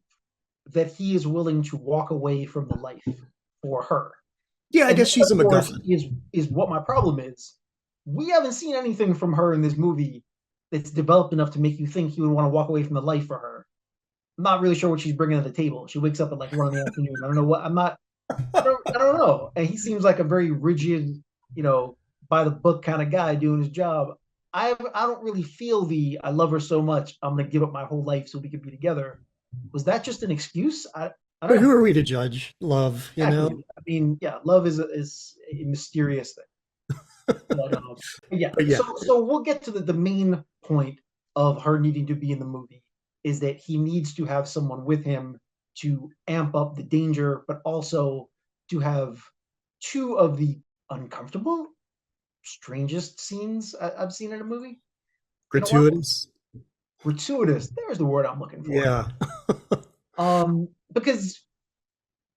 Speaker 1: that he is willing to walk away from the life for her.
Speaker 2: Yeah, I
Speaker 1: And
Speaker 2: guess she's a
Speaker 1: of course,
Speaker 2: MacGuffin.
Speaker 1: is what my problem is. We haven't seen anything from her in this movie that's developed enough to make you think he would want to walk away from the life for her. I'm not really sure what she's bringing to the table. She wakes up at like 1 in the afternoon. I don't know what. I don't know. And he seems like a very rigid, you know, by the book kind of guy doing his job. I don't really feel the I love her so much I'm gonna give up my whole life so we can be together. Was that just an excuse? I
Speaker 2: But
Speaker 1: don't
Speaker 2: who
Speaker 1: know.
Speaker 2: are we to judge love, you know?
Speaker 1: Exactly. I mean, yeah, love is a mysterious thing. But yeah,
Speaker 2: But yeah,
Speaker 1: so we'll get to the main point of her needing to be in the movie is that he needs to have someone with him to amp up the danger, but also to have two of the uncomfortable, strangest scenes I've seen in a movie in a while.
Speaker 2: gratuitous.
Speaker 1: Gratuitous. There's the word I'm looking for.
Speaker 2: Yeah.
Speaker 1: Because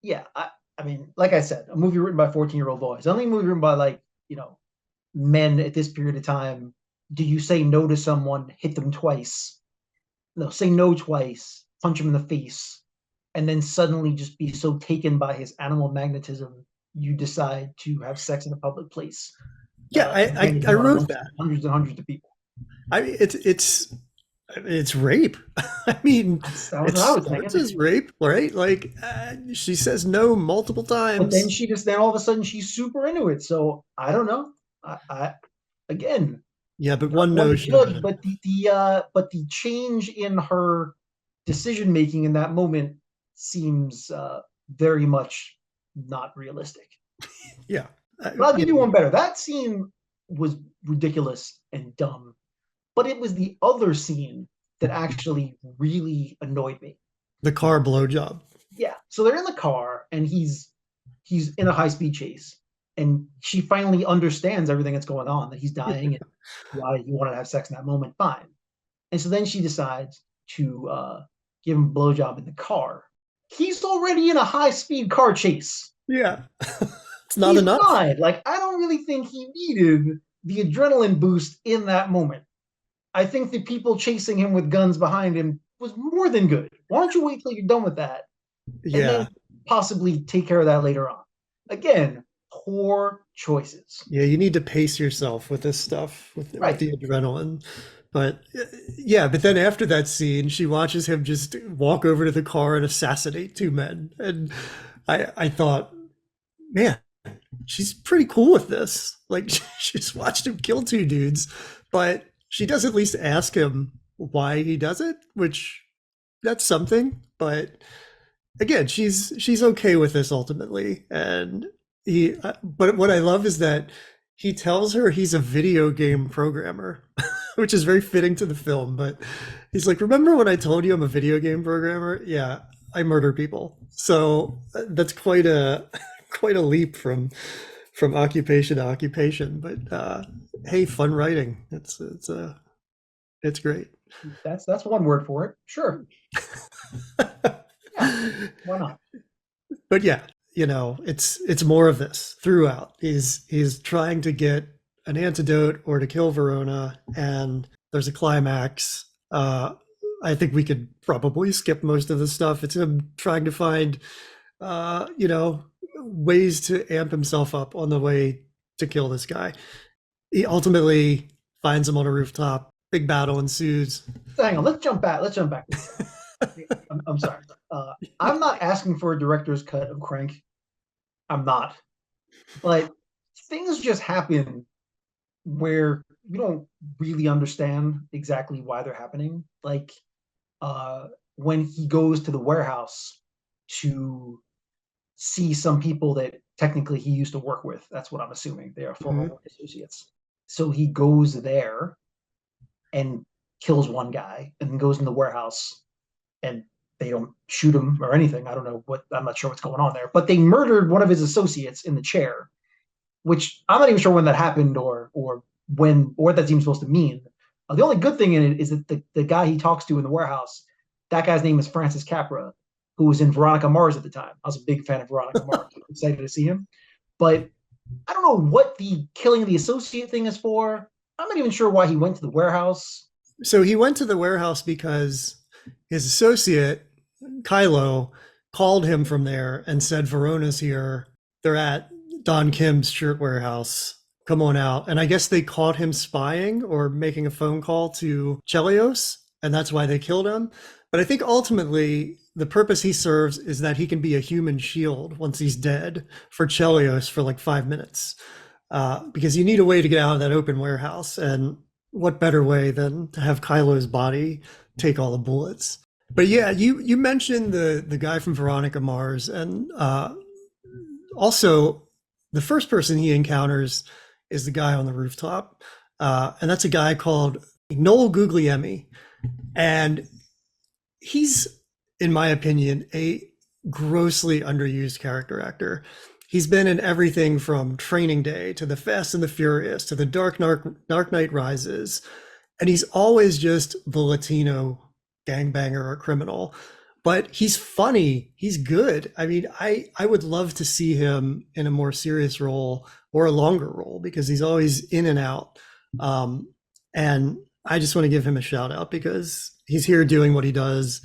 Speaker 1: yeah, I mean, like I said, a movie written by 14-year-old boys. The only movie written by like, you know, men at this period of time. Do you say no to someone, hit them twice? No, say no twice, punch him in the face, and then suddenly just be so taken by his animal magnetism, you decide to have sex in a public place.
Speaker 2: Yeah, I wrote that.
Speaker 1: Hundreds and hundreds of people.
Speaker 2: I mean, it's rape. I mean,
Speaker 1: That was what I was thinking.
Speaker 2: It's just rape, right? Like she says no multiple times.
Speaker 1: But then all of a sudden she's super into it. So I don't know. I again.
Speaker 2: Yeah, but one notion.
Speaker 1: But the change in her decision making in that moment seems very much not realistic.
Speaker 2: Yeah.
Speaker 1: But I'll give you one better. That scene was ridiculous and dumb, but it was the other scene that actually really annoyed me.
Speaker 2: The car blowjob.
Speaker 1: Yeah. So they're in the car and he's in a high-speed chase. And she finally understands everything that's going on, that he's dying and why he wanted to have sex in that moment. Fine. And so then she decides to give him a blowjob in the car. He's already in a high-speed car chase.
Speaker 2: Yeah. It's not enough.
Speaker 1: Fine. Like, I don't really think he needed the adrenaline boost in that moment. I think the people chasing him with guns behind him was more than good. Why don't you wait till you're done with that? And then possibly take care of that later on. Again, poor choices.
Speaker 2: Yeah, you need to pace yourself with this stuff, with the adrenaline. But yeah, but then after that scene, she watches him just walk over to the car and assassinate two men. And I thought, man, she's pretty cool with this. Like, she just watched him kill two dudes, but she does at least ask him why he does it, which that's something. But again, she's okay with this ultimately. And but what I love is that he tells her he's a video game programmer, which is very fitting to the film. But he's like, remember when I told you I'm a video game programmer? Yeah, I murder people. So that's quite a leap from occupation to occupation. But hey, fun writing. It's great.
Speaker 1: That's one word for it. Sure. Yeah, why not?
Speaker 2: But yeah, you know, it's more of this throughout. He's trying to get an antidote or to kill Verona, and there's a climax. I think we could probably skip most of the stuff. It's him trying to find, you know, ways to amp himself up on the way to kill this guy. He ultimately finds him on a rooftop. Big battle ensues.
Speaker 1: Hang on, let's jump back. I'm sorry. I'm not asking for a director's cut of Crank. I'm not. But things just happen where you don't really understand exactly why they're happening. Like when he goes to the warehouse to see some people that technically he used to work with. That's what I'm assuming. They are former associates. So he goes there and kills one guy and then goes in the warehouse and they don't shoot him or anything. I don't know I'm not sure what's going on there, but they murdered one of his associates in the chair, which I'm not even sure when that happened or what that's even supposed to mean. The only good thing in it is that the guy he talks to in the warehouse, that guy's name is Francis Capra, who was in Veronica Mars at the time. I was a big fan of Veronica Mars. Excited to see him. But I don't know what the killing of the associate thing is for. I'm not even sure why he went to the warehouse.
Speaker 2: So he went to the warehouse because his associate, Kylo, called him from there and said, Verona's here. They're at Don Kim's shirt warehouse. Come on out. And I guess they caught him spying or making a phone call to Chelios, and that's why they killed him. But I think ultimately the purpose he serves is that he can be a human shield once he's dead for Chelios for like 5 minutes. Because you need a way to get out of that open warehouse. And what better way than to have Kylo's body take all the bullets? But yeah, you mentioned the guy from Veronica Mars, and also the first person he encounters is the guy on the rooftop, and that's a guy called Noel Guglielmi, and he's, in my opinion, a grossly underused character actor. He's been in everything from Training Day to The Fast and the Furious to The Dark Knight Rises, and he's always just the Latino gangbanger or criminal. But he's funny. He's good. I mean, I would love to see him in a more serious role or a longer role because he's always in and out. And I just want to give him a shout out because he's here doing what he does.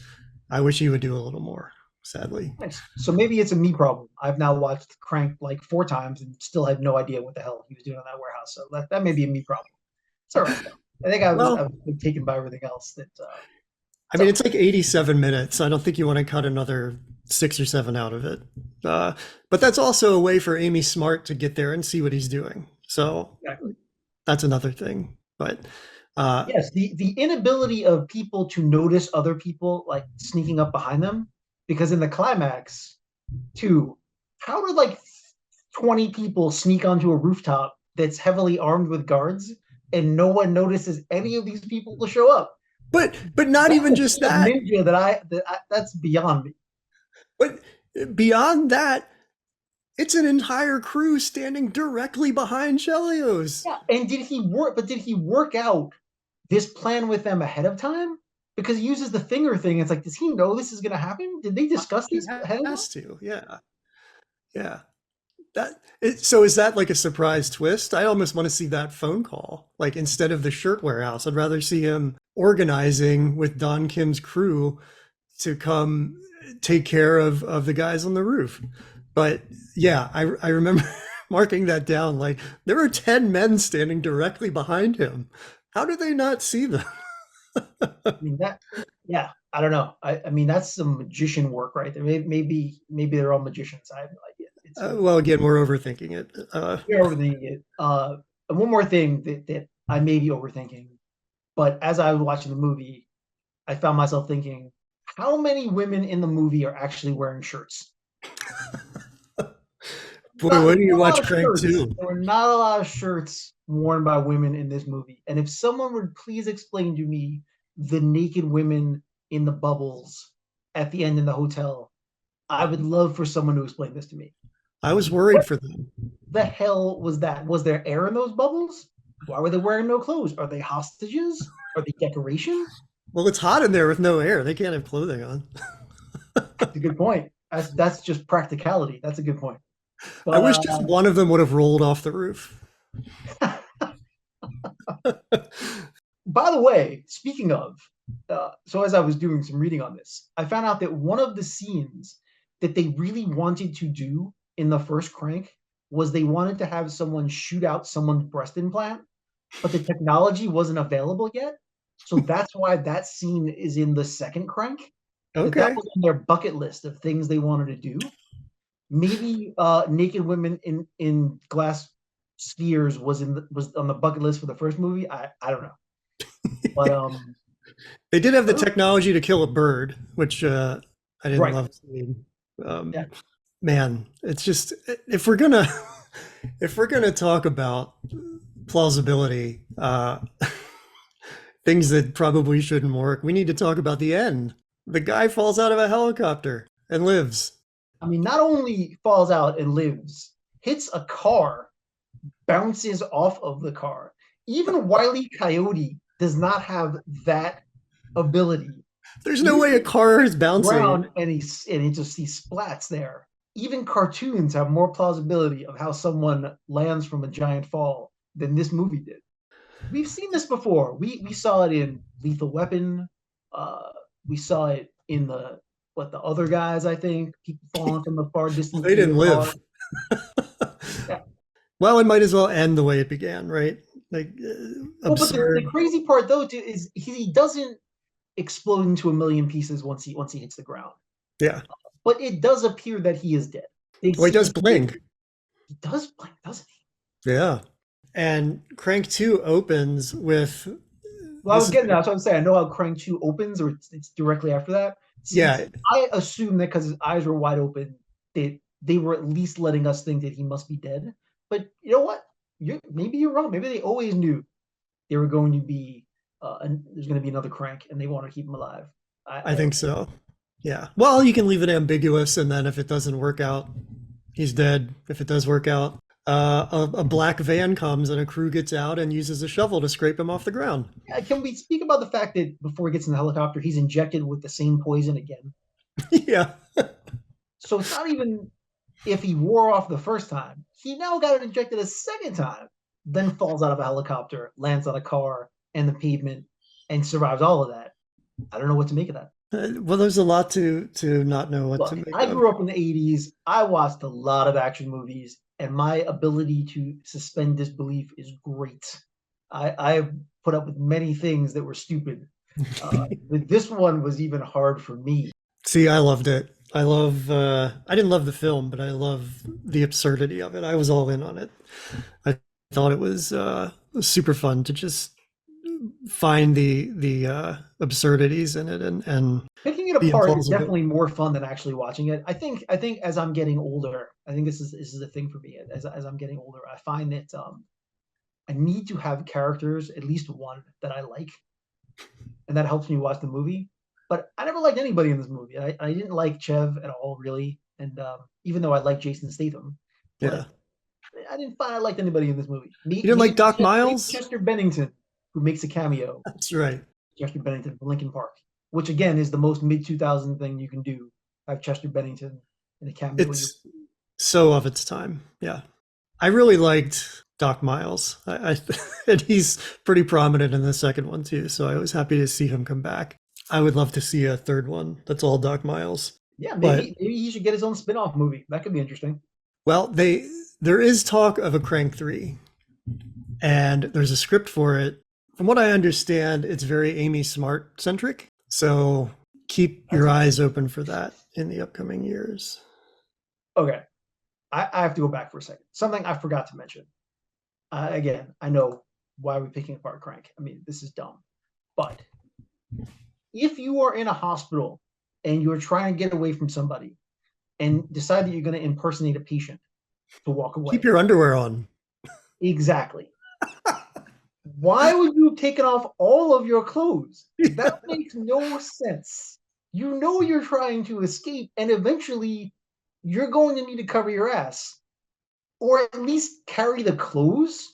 Speaker 2: I wish he would do a little more, sadly.
Speaker 1: Nice. So maybe it's a me problem. I've now watched Crank like 4 times and still had no idea what the hell he was doing in that warehouse. So that may be a me problem. It's all right. I think I was taken by everything else that.
Speaker 2: I mean, it's like 87 minutes. I don't think you want to cut another 6 or 7 out of it. But that's also a way for Amy Smart to get there and see what he's doing. So exactly. That's another thing. But
Speaker 1: yes, the inability of people to notice other people like sneaking up behind them, because in the climax, too, how did like 20 people sneak onto a rooftop that's heavily armed with guards and no one notices any of these people to show up?
Speaker 2: But not even just that.
Speaker 1: Ninja that's beyond me.
Speaker 2: But beyond that, it's an entire crew standing directly behind Chelios.
Speaker 1: Yeah, and did he work out this plan with them ahead of time? Because he uses the finger thing. It's like, does he know this is going to happen? Did they discuss this ahead of time?
Speaker 2: Has to, yeah. So is that like a surprise twist? I almost want to see that phone call. Like instead of the shirt warehouse, I'd rather see him organizing with Don Kim's crew to come take care of the guys on the roof. But yeah, I remember marking that down. Like there were 10 men standing directly behind him. How did they not see them?
Speaker 1: I mean I don't know. I mean, that's some magician work right there. Maybe they're all magicians. I have no idea.
Speaker 2: Well, again, we're overthinking it.
Speaker 1: We're overthinking it. And one more thing that I may be overthinking, but as I was watching the movie, I found myself thinking, how many women in the movie are actually wearing shirts?
Speaker 2: Boy, when do you watch Crank 2?
Speaker 1: There were not a lot of shirts worn by women in this movie. And if someone would please explain to me the naked women in the bubbles at the end in the hotel, I would love for someone to explain this to me.
Speaker 2: I was worried for them.
Speaker 1: The hell was that? Was there air in those bubbles? Why were they wearing no clothes? Are they hostages? Are they decoration?
Speaker 2: Well, it's hot in there with no air. They can't have clothing on.
Speaker 1: That's a good point. That's just practicality. That's a good point. But,
Speaker 2: I wish just one of them would have rolled off the roof.
Speaker 1: By the way, speaking of, so as I was doing some reading on this, I found out that one of the scenes that they really wanted to do in the first Crank was they wanted to have someone shoot out someone's breast implant, but the technology wasn't available yet. So that's why that scene is in the second Crank.
Speaker 2: Okay.
Speaker 1: That was on their bucket list of things they wanted to do. Maybe naked women in glass spheres was on the bucket list for the first movie. I don't know. But
Speaker 2: they did have the technology to kill a bird, which I didn't love seeing. Man, it's just if we're gonna talk about plausibility, things that probably shouldn't work, we need to talk about the end. The guy falls out of a helicopter and lives.
Speaker 1: I mean, not only falls out and lives, hits a car, bounces off of the car. Even Wile E. Coyote does not have that ability
Speaker 2: There's no way a car is bouncing.
Speaker 1: Ground and he just he splats there. Even cartoons have more plausibility of how someone lands from a giant fall than this movie did. We've seen this before. We saw it in Lethal Weapon. We saw it in the other guys. I think people falling from the far distance.
Speaker 2: They didn't live.
Speaker 1: Yeah.
Speaker 2: Well, it might as well end the way it began, right? Like
Speaker 1: Well, but the crazy part though too is he doesn't explode into a million pieces once he hits the ground.
Speaker 2: Yeah.
Speaker 1: But it does appear that he is dead.
Speaker 2: Well, he does blink.
Speaker 1: He does blink, doesn't he?
Speaker 2: Yeah. And Crank 2 opens with.
Speaker 1: Well, I was getting that. That's what I'm saying. I know how Crank 2 opens, or it's directly after that. See,
Speaker 2: yeah.
Speaker 1: I assume that because his eyes were wide open, they were at least letting us think that he must be dead. But you know what? Maybe you're wrong. Maybe they always knew there were going to be there's going to be another Crank, and they want to keep him alive.
Speaker 2: I think so. Yeah. Well, you can leave it ambiguous, and then if it doesn't work out, he's dead. If it does work out, a black van comes and a crew gets out and uses a shovel to scrape him off the ground.
Speaker 1: Yeah, can we speak about the fact that before he gets in the helicopter, he's injected with the same poison again?
Speaker 2: Yeah.
Speaker 1: So it's not even if he wore off the first time. He now got it injected a second time, then falls out of a helicopter, lands on a car and the pavement, and survives all of that. I don't know what to make of that.
Speaker 2: Well, there's a lot to not know what to make
Speaker 1: I
Speaker 2: of.
Speaker 1: grew up in the 80s. I watched a lot of action movies, and my ability to suspend disbelief is great. I've put up with many things that were stupid. But this one was even hard for me.
Speaker 2: See, I loved it. I didn't love the film, but I love the absurdity of it. I was all in on it. I thought it was super fun to just find the absurdities in it and
Speaker 1: picking it apart is definitely more fun than actually watching it. I think as I'm getting older, I think this is a thing for me. As I'm getting older, I find that I need to have characters, at least one that I like, and that helps me watch the movie. But I never liked anybody in this movie. I didn't like Chev at all, really. And even though I like Jason Statham,
Speaker 2: yeah,
Speaker 1: I didn't find I liked anybody in this movie.
Speaker 2: You didn't like Doc Miles?
Speaker 1: Chester Bennington, who makes a cameo.
Speaker 2: That's right.
Speaker 1: Chester Bennington from Linkin Park, which again is the most mid-2000 thing you can do. Have Chester Bennington in a cameo.
Speaker 2: It's so of its time. Yeah. I really liked Doc Miles. And he's pretty prominent in the second one too. So I was happy to see him come back. I would love to see a third one that's all Doc Miles.
Speaker 1: Yeah, maybe he should get his own spin-off movie. That could be interesting.
Speaker 2: Well, there is talk of a Crank 3, and there's a script for it. From what I understand, it's very Amy Smart centric. So keep your eyes open for that in the upcoming years.
Speaker 1: Okay. I have to go back for a second. Something I forgot to mention. Again, I know why we're picking apart Crank. I mean, this is dumb. But if you are in a hospital and you're trying to get away from somebody and decide that you're going to impersonate a patient to walk away.
Speaker 2: Keep your underwear on.
Speaker 1: Exactly. Why would you have taken off all of your clothes? That makes no sense. You know you're trying to escape, and eventually you're going to need to cover your ass. Or at least carry the clothes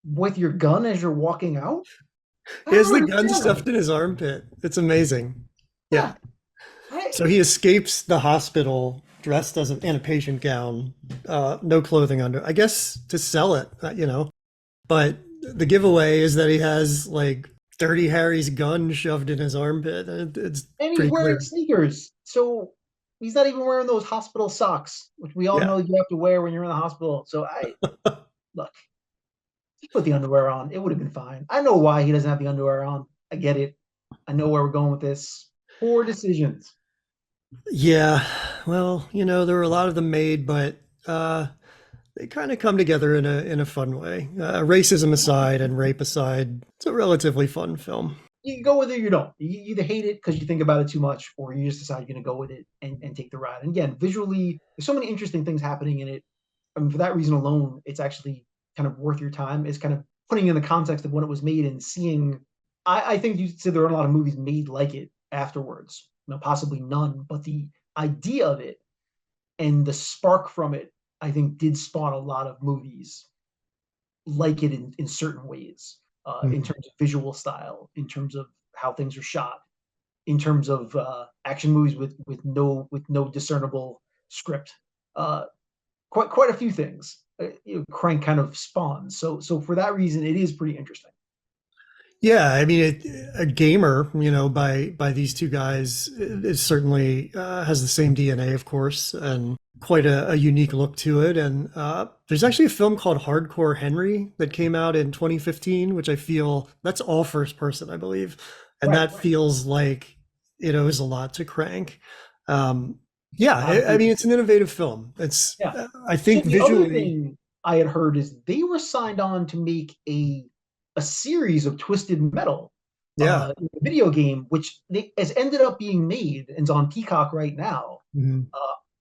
Speaker 1: with your gun as you're walking out.
Speaker 2: He has the gun stuffed in his armpit. It's amazing. Yeah. So he escapes the hospital dressed in a patient gown, no clothing under, I guess to sell it, But the giveaway is that he has like Dirty Harry's gun shoved in his armpit. And
Speaker 1: he's wearing sneakers. So he's not even wearing those hospital socks, which we all know you have to wear when you're in the hospital. So look, just put the underwear on. It would have been fine. I know why he doesn't have the underwear on. I get it. I know where we're going with this. Poor decisions.
Speaker 2: Yeah. Well, there were a lot of them made, but they kind of come together in a fun way. Racism aside and rape aside, it's a relatively fun film.
Speaker 1: You can go with it or you don't. You either hate it because you think about it too much, or you just decide you're going to go with it and take the ride. And again, visually, there's so many interesting things happening in it. I mean, for that reason alone, it's actually kind of worth your time. It's kind of putting in the context of when it was made and seeing. I think you said there are a lot of movies made like it afterwards. Possibly none, but the idea of it and the spark from it, I think, did spawn a lot of movies like it in certain ways, in terms of visual style, in terms of how things are shot, in terms of action movies with no discernible script. Quite a few things. Crank kind of spawns. So for that reason, it is pretty interesting.
Speaker 2: Yeah, I mean, a gamer, by these two guys, it certainly has the same DNA, of course, and quite a unique look to it. And there's actually a film called Hardcore Henry that came out in 2015, which I feel that's all first person, I believe, and that feels like it owes a lot to Crank. I mean, it's an innovative film. It's, I think,
Speaker 1: so
Speaker 2: visually.
Speaker 1: The other thing I had heard is they were signed on to make a series of Twisted Metal, video game, which has ended up being made and is on Peacock right now.
Speaker 2: Mm-hmm.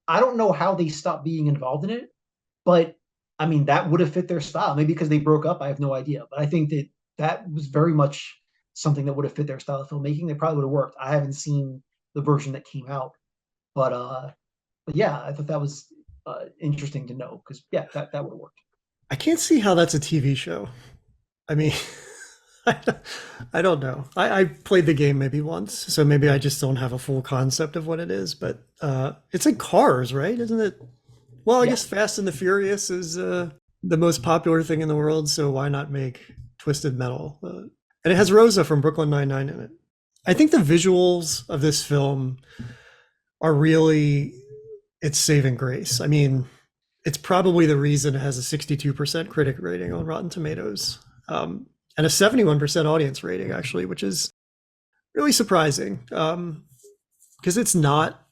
Speaker 1: I don't know how they stopped being involved in it, but I mean, that would have fit their style. Maybe because they broke up, I have no idea. But I think that was very much something that would have fit their style of filmmaking. They probably would have worked. I haven't seen the version that came out, but yeah, I thought that was interesting to know because that would have worked.
Speaker 2: I can't see how that's a TV show. I mean, I don't know. I played the game maybe once, so maybe I just don't have a full concept of what it is. But it's like Cars, right? Isn't it? Well, I guess Fast and the Furious is the most popular thing in the world, so why not make Twisted Metal? And it has Rosa from Brooklyn Nine-Nine in it. I think the visuals of this film are really its saving grace. I mean, it's probably the reason it has a 62% critic rating on Rotten Tomatoes. And a 71% audience rating, actually, which is really surprising because it's not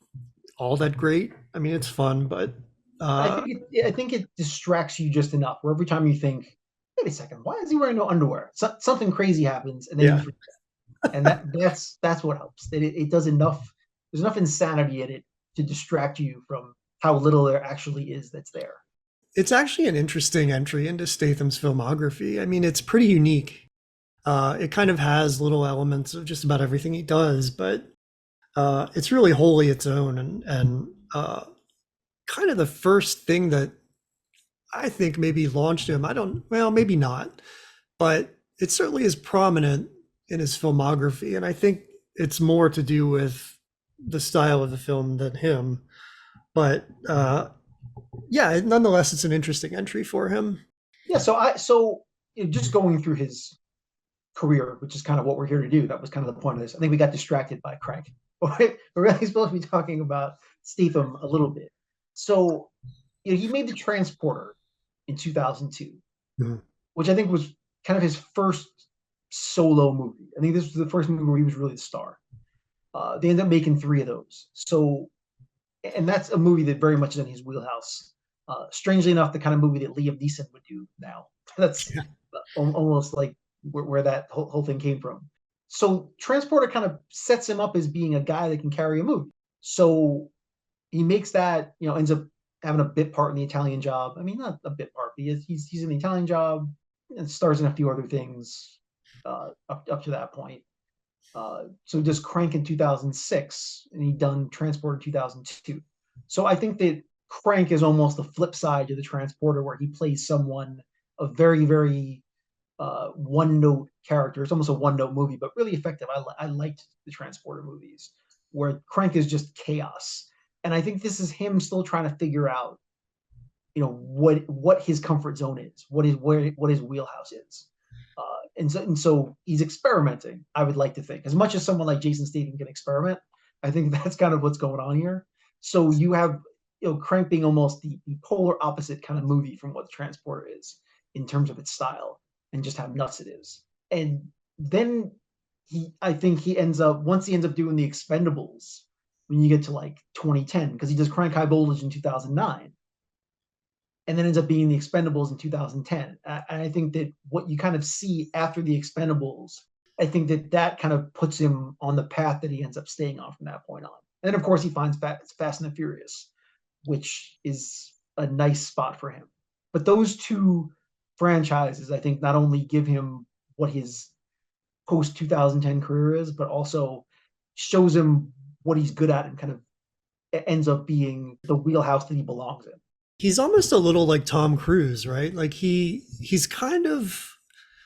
Speaker 2: all that great. I mean, it's fun, but
Speaker 1: I think it distracts you just enough. Where every time you think, "Wait a second, why is he wearing no underwear?" Something crazy happens, and then you forget. And that's what helps. It does enough. There's enough insanity in it to distract you from how little there actually is that's there.
Speaker 2: It's actually an interesting entry into Statham's filmography. I mean, it's pretty unique. It kind of has little elements of just about everything he does, but it's really wholly its own and kind of the first thing that I think maybe launched him. Maybe not, but it certainly is prominent in his filmography. And I think it's more to do with the style of the film than him. But nonetheless, it's an interesting entry for him. Yeah.
Speaker 1: So just going through his career, which is kind of what we're here to do. That was kind of the point of this. I think we got distracted by Crank. We're really supposed to be talking about Statham a little bit. So he made The Transporter in 2002, which I think was kind of his first solo movie. I think this was the first movie where he was really the star. They ended up making 3 of those. So, and that's a movie that very much is in his wheelhouse. Strangely enough, the kind of movie that Liam Neeson would do now. That's almost like where that whole thing came from. So Transporter kind of sets him up as being a guy that can carry a movie. So he makes that, ends up having a bit part in The Italian Job. I mean, not a bit part, but he's in The Italian Job and stars in a few other things up to that point. So he does Crank in 2006, and he done Transporter in 2002. So I think that Crank is almost the flip side to The Transporter, where he plays someone, a very, very one-note character. It's almost a one-note movie, but really effective. I liked the Transporter movies, where Crank is just chaos. And I think this is him still trying to figure out, what his comfort zone is, what his wheelhouse is. And so he's experimenting, I would like to think. As much as someone like Jason Statham can experiment, I think that's kind of what's going on here. So you have Crank being almost the polar opposite kind of movie from what The Transporter is in terms of its style and just how nuts it is. And then I think once he ends up doing The Expendables, when you get to like 2010, because he does Crank High Voltage in 2009. And then ends up being The Expendables in 2010. And I think that what you kind of see after The Expendables, I think that kind of puts him on the path that he ends up staying on from that point on. And then, of course, he finds Fast and the Furious, which is a nice spot for him. But those 2 franchises, I think, not only give him what his post-2010 career is, but also shows him what he's good at and kind of ends up being the wheelhouse that he belongs in.
Speaker 2: He's almost a little like Tom Cruise, right? Like he's kind of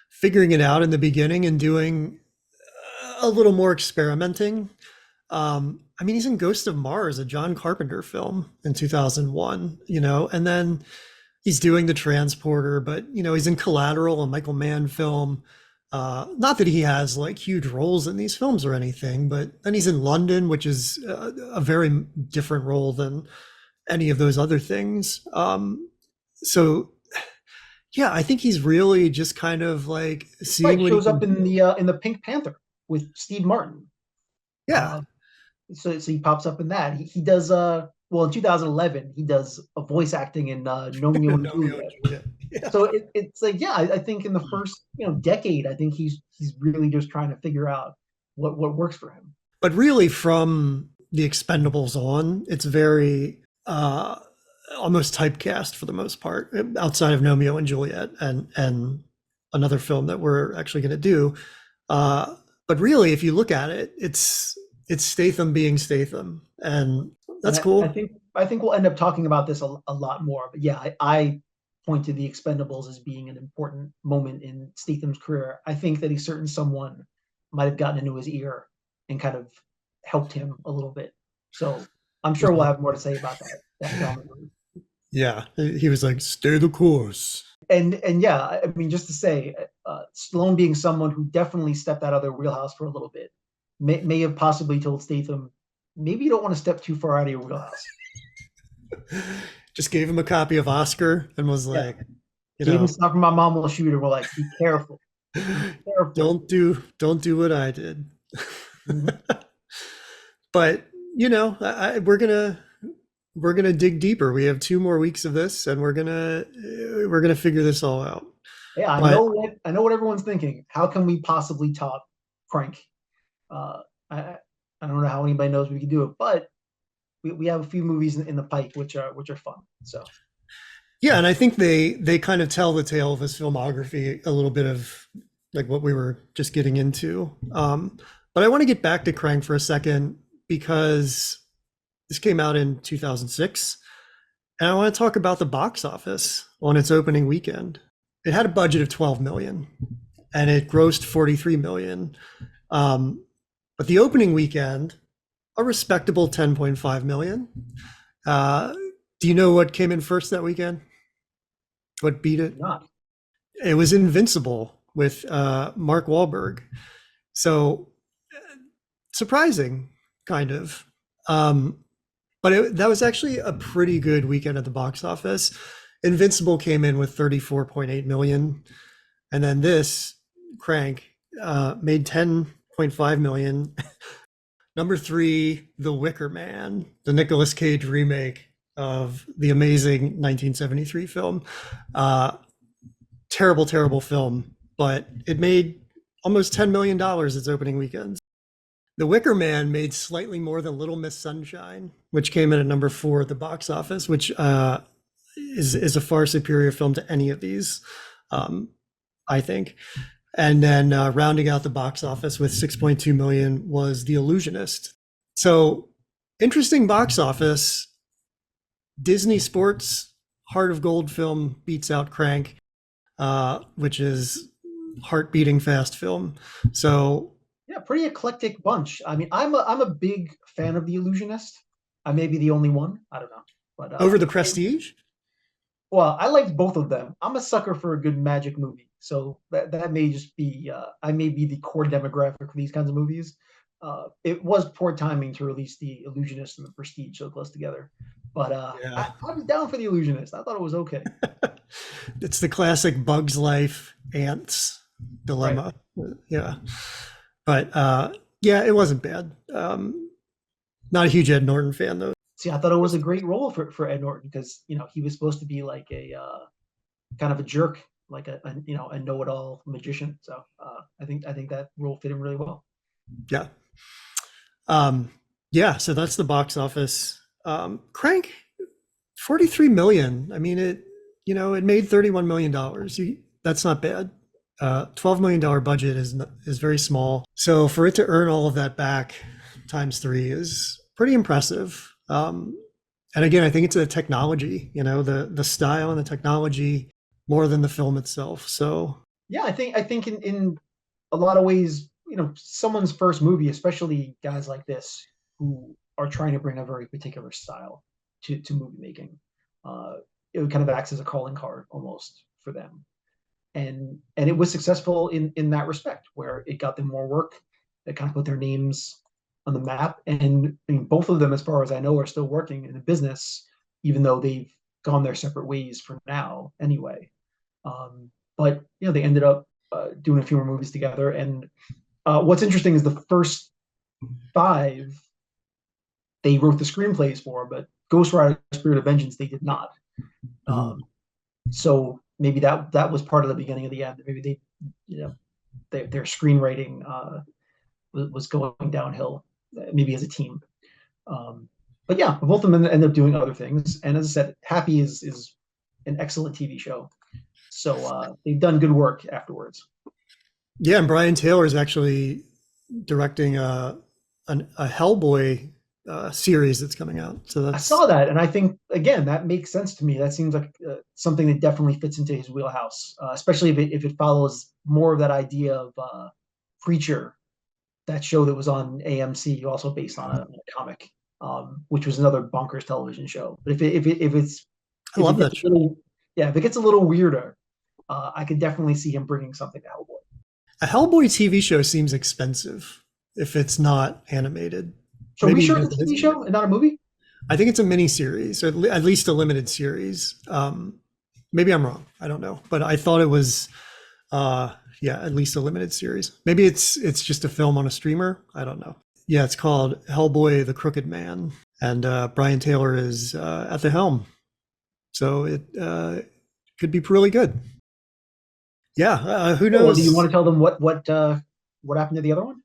Speaker 2: figuring it out in the beginning and doing a little more experimenting. I mean, he's in Ghost of Mars, a John Carpenter film in 2001, you know, and then he's doing The Transporter, but, you know, he's in Collateral, a Michael Mann film. Not that he has like huge roles in these films or anything, but then he's in London, which is a very different role than any of those other things. So yeah, I think he's really just kind of like seeing
Speaker 1: Right,
Speaker 2: what
Speaker 1: shows
Speaker 2: he
Speaker 1: up
Speaker 2: can
Speaker 1: in
Speaker 2: do.
Speaker 1: the Pink Panther with Steve Martin.
Speaker 2: Yeah.
Speaker 1: So he pops up in that. He does well in 2011 he does a voice acting in Romeo and
Speaker 2: Romeo and
Speaker 1: Juliet.
Speaker 2: Juliet. Yeah.
Speaker 1: So it's like yeah, I think in the first decade, I think he's really just trying to figure out what works for him.
Speaker 2: But really, from The Expendables on, it's very almost typecast for the most part, outside of Romeo and Juliet and another film that we're actually going to do. But really, if you look at it, it's Statham being Statham, and that's
Speaker 1: And
Speaker 2: cool.
Speaker 1: I think we'll end up talking about this a lot more. But yeah, I point to The Expendables as being an important moment in Statham's career. I think that a certain someone might have gotten into his ear and kind of helped him a little bit. So I'm sure we'll have more to say about that film.
Speaker 2: Yeah, he was like, "Stay the course."
Speaker 1: And yeah, I mean, just to say, Stallone being someone who definitely stepped out of their wheelhouse for a little bit, may have possibly told Statham, maybe you don't want to step too far out of your wheelhouse.
Speaker 2: Just gave him a copy of Oscar and was like, you
Speaker 1: Gave
Speaker 2: know,
Speaker 1: him Stop From My Mom Will Shoot, and we're like, be careful. Be careful.
Speaker 2: don't do what I did.
Speaker 1: Mhm.
Speaker 2: But you know, we're gonna dig deeper. We have 2 more weeks of this, and we're gonna figure this all out.
Speaker 1: Yeah, I
Speaker 2: But
Speaker 1: know what everyone's thinking. How can we possibly top Crank? I don't know how anybody knows we can do it, but we have a few movies in the pipe which are fun. So
Speaker 2: yeah, and I think they kind of tell the tale of his filmography, a little bit of like what we were just getting into. But I want to get back to Crank for a second because this came out in 2006, and I want to talk about the box office on its opening weekend. It had a budget of 12 million, and it grossed 43 million. But the opening weekend, a respectable 10.5 million. Do you know what came in first that weekend? What beat it?
Speaker 1: not.
Speaker 2: It was Invincible with Mark Wahlberg. So surprising, kind of. But that was actually a pretty good weekend at the box office. Invincible came in with 34.8 million. And then this, Crank, made 10.5 million. Number 3, The Wicker Man, the Nicolas Cage remake of the amazing 1973 film. Terrible, terrible film, but it made almost $10 million its opening weekends. The Wicker Man made slightly more than Little Miss Sunshine, which came in at number 4 at the box office, which is a far superior film to any of these, I think. And then rounding out the box office with 6.2 million was The Illusionist. So interesting box office. Disney Sports Heart of Gold film beats out Crank, which is heart-beating fast film. So
Speaker 1: Yeah, pretty eclectic bunch. I mean, I'm a big fan of The Illusionist. I may be the only one. I don't know. But
Speaker 2: over The Prestige?
Speaker 1: well, I liked both of them. I'm a sucker for a good magic movie, so that may just be I may be the core demographic for these kinds of movies. It was poor timing to release The Illusionist and The Prestige so close together, but
Speaker 2: Yeah.
Speaker 1: I was down for The Illusionist. I thought it was okay.
Speaker 2: It's the classic Bugs Life ants dilemma. Yeah. But yeah, it wasn't bad. Not a huge Ed Norton fan though.
Speaker 1: See, I thought it was a great role for Ed Norton because he was supposed to be like a kind of a jerk, like a know-it-all magician. So I think that role fit him really well.
Speaker 2: Yeah. Yeah, so that's the box office. Crank, 43 million. I mean, it made $31 million. That's not bad. $12 million budget is very small. So for it to earn all of that back times 3 is pretty impressive. And again, I think it's the technology, the style and the technology more than the film itself. So
Speaker 1: yeah, I think in a lot of ways, someone's first movie, especially guys like this, who are trying to bring a very particular style to movie making. It kind of acts as a calling card almost for them, and it was successful in that respect, where it got them more work, that kind of put their names on the map. And I mean, both of them, as far as I know, are still working in the business, even though they've gone their separate ways for now anyway. But they ended up doing a few more movies together. And what's interesting is the first 5 they wrote the screenplays for, but Ghost Rider: Spirit of Vengeance they did not. So maybe that was part of the beginning of the end. Maybe their screenwriting was going downhill, maybe as a team. But yeah, both of them ended up doing other things. And as I said, Happy is an excellent TV show. So they've done good work afterwards.
Speaker 2: Yeah, and Brian Taylor is actually directing a Hellboy series that's coming out. So I
Speaker 1: saw that, and I think again that makes sense to me. That seems like something that definitely fits into his wheelhouse, especially if it follows more of that idea of Preacher, that show that was on AMC, also based on a comic, which was another bonkers television show. But if
Speaker 2: I love that show.
Speaker 1: If it gets a little weirder, I could definitely see him bringing something to Hellboy.
Speaker 2: A Hellboy TV show seems expensive if it's not animated.
Speaker 1: So are we sure it's a TV show and not a movie?
Speaker 2: I think it's a mini series, or at least a limited series. Maybe I'm wrong. I don't know, but I thought it was, at least a limited series. Maybe it's just a film on a streamer. I don't know. Yeah, it's called Hellboy: The Crooked Man, and Brian Taylor is at the helm, so it could be really good. Yeah, who knows?
Speaker 1: Well, do you want to tell them what happened to the other one?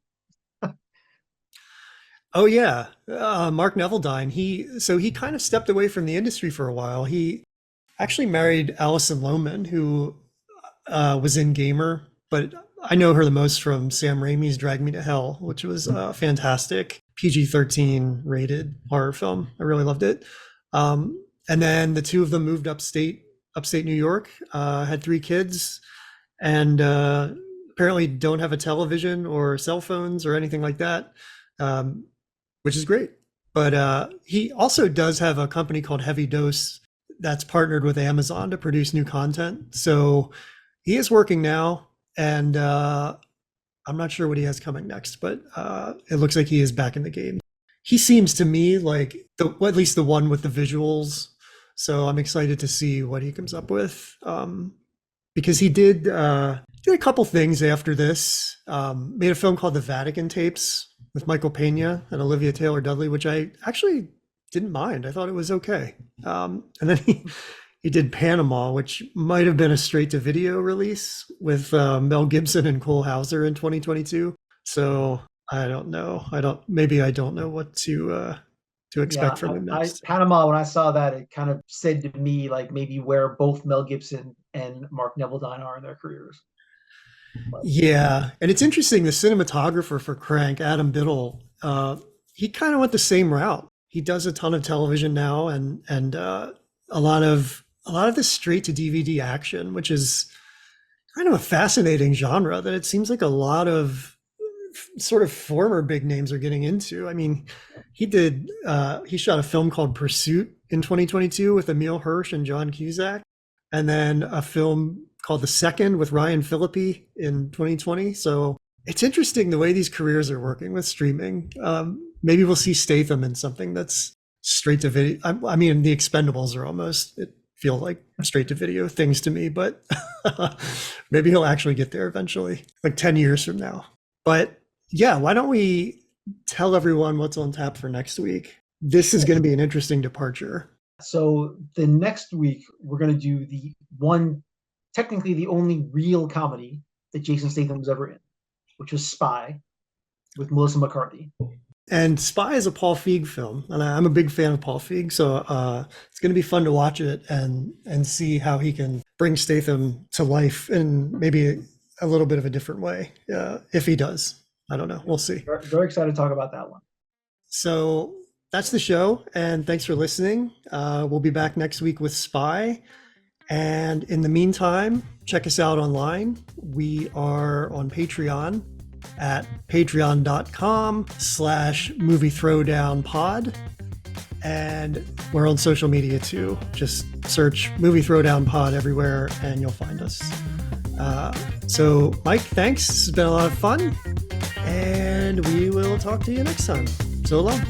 Speaker 2: Oh yeah, Mark Neveldine. He kind of stepped away from the industry for a while. He actually married Alison Lohman, who was in Gamer, but I know her the most from Sam Raimi's Drag Me to Hell, which was a fantastic PG-13 rated horror film. I really loved it. And then the two of them moved upstate New York, had 3 kids, and apparently don't have a television or cell phones or anything like that. Which is great. But he also does have a company called Heavy Dose that's partnered with Amazon to produce new content. So he is working now, and I'm not sure what he has coming next, but it looks like he is back in the game. He seems to me like at least the one with the visuals. So I'm excited to see what he comes up with, because he did a couple things after this. Made a film called The Vatican Tapes with Michael Pena and Olivia Taylor-Dudley, which I actually didn't mind. I thought it was okay. And then he did Panama, which might have been a straight-to-video release with Mel Gibson and Cole Hauser in 2022. So I don't know. Maybe I don't know what to expect from him next.
Speaker 1: Panama, when I saw that, it kind of said to me like maybe where both Mel Gibson and Mark Neveldine are in their careers.
Speaker 2: Yeah, and it's interesting. The cinematographer for Crank, Adam Biddle, he kind of went the same route. He does a ton of television now, and a lot of this straight to DVD action, which is kind of a fascinating genre that it seems like a lot of sort of former big names are getting into. I mean, he shot a film called Pursuit in 2022 with Emile Hirsch and John Cusack, and then a film called The Second with Ryan Phillippe in 2020. So it's interesting the way these careers are working with streaming. Maybe we'll see Statham in something that's straight to video. I mean, The Expendables are almost, it feel like straight to video things to me, but maybe he'll actually get there eventually, like 10 years from now. But yeah, why don't we tell everyone what's on tap for next week? This is going to be an interesting departure.
Speaker 1: So the next week, we're going to do technically the only real comedy that Jason Statham was ever in, which was Spy with Melissa McCarthy.
Speaker 2: And Spy is a Paul Feig film, and I'm a big fan of Paul Feig, so it's going to be fun to watch it and see how he can bring Statham to life in maybe a little bit of a different way, if he does. I don't know. We'll see.
Speaker 1: Very excited to talk about that one.
Speaker 2: So that's the show, and thanks for listening. We'll be back next week with Spy. And in the meantime, check us out online. We are on Patreon, at patreon.com/moviethrowdownpod. And we're on social media too. Just search Movie Throwdown Pod everywhere and you'll find us. So Mike, thanks. This has been a lot of fun. And we will talk to you next time. So long.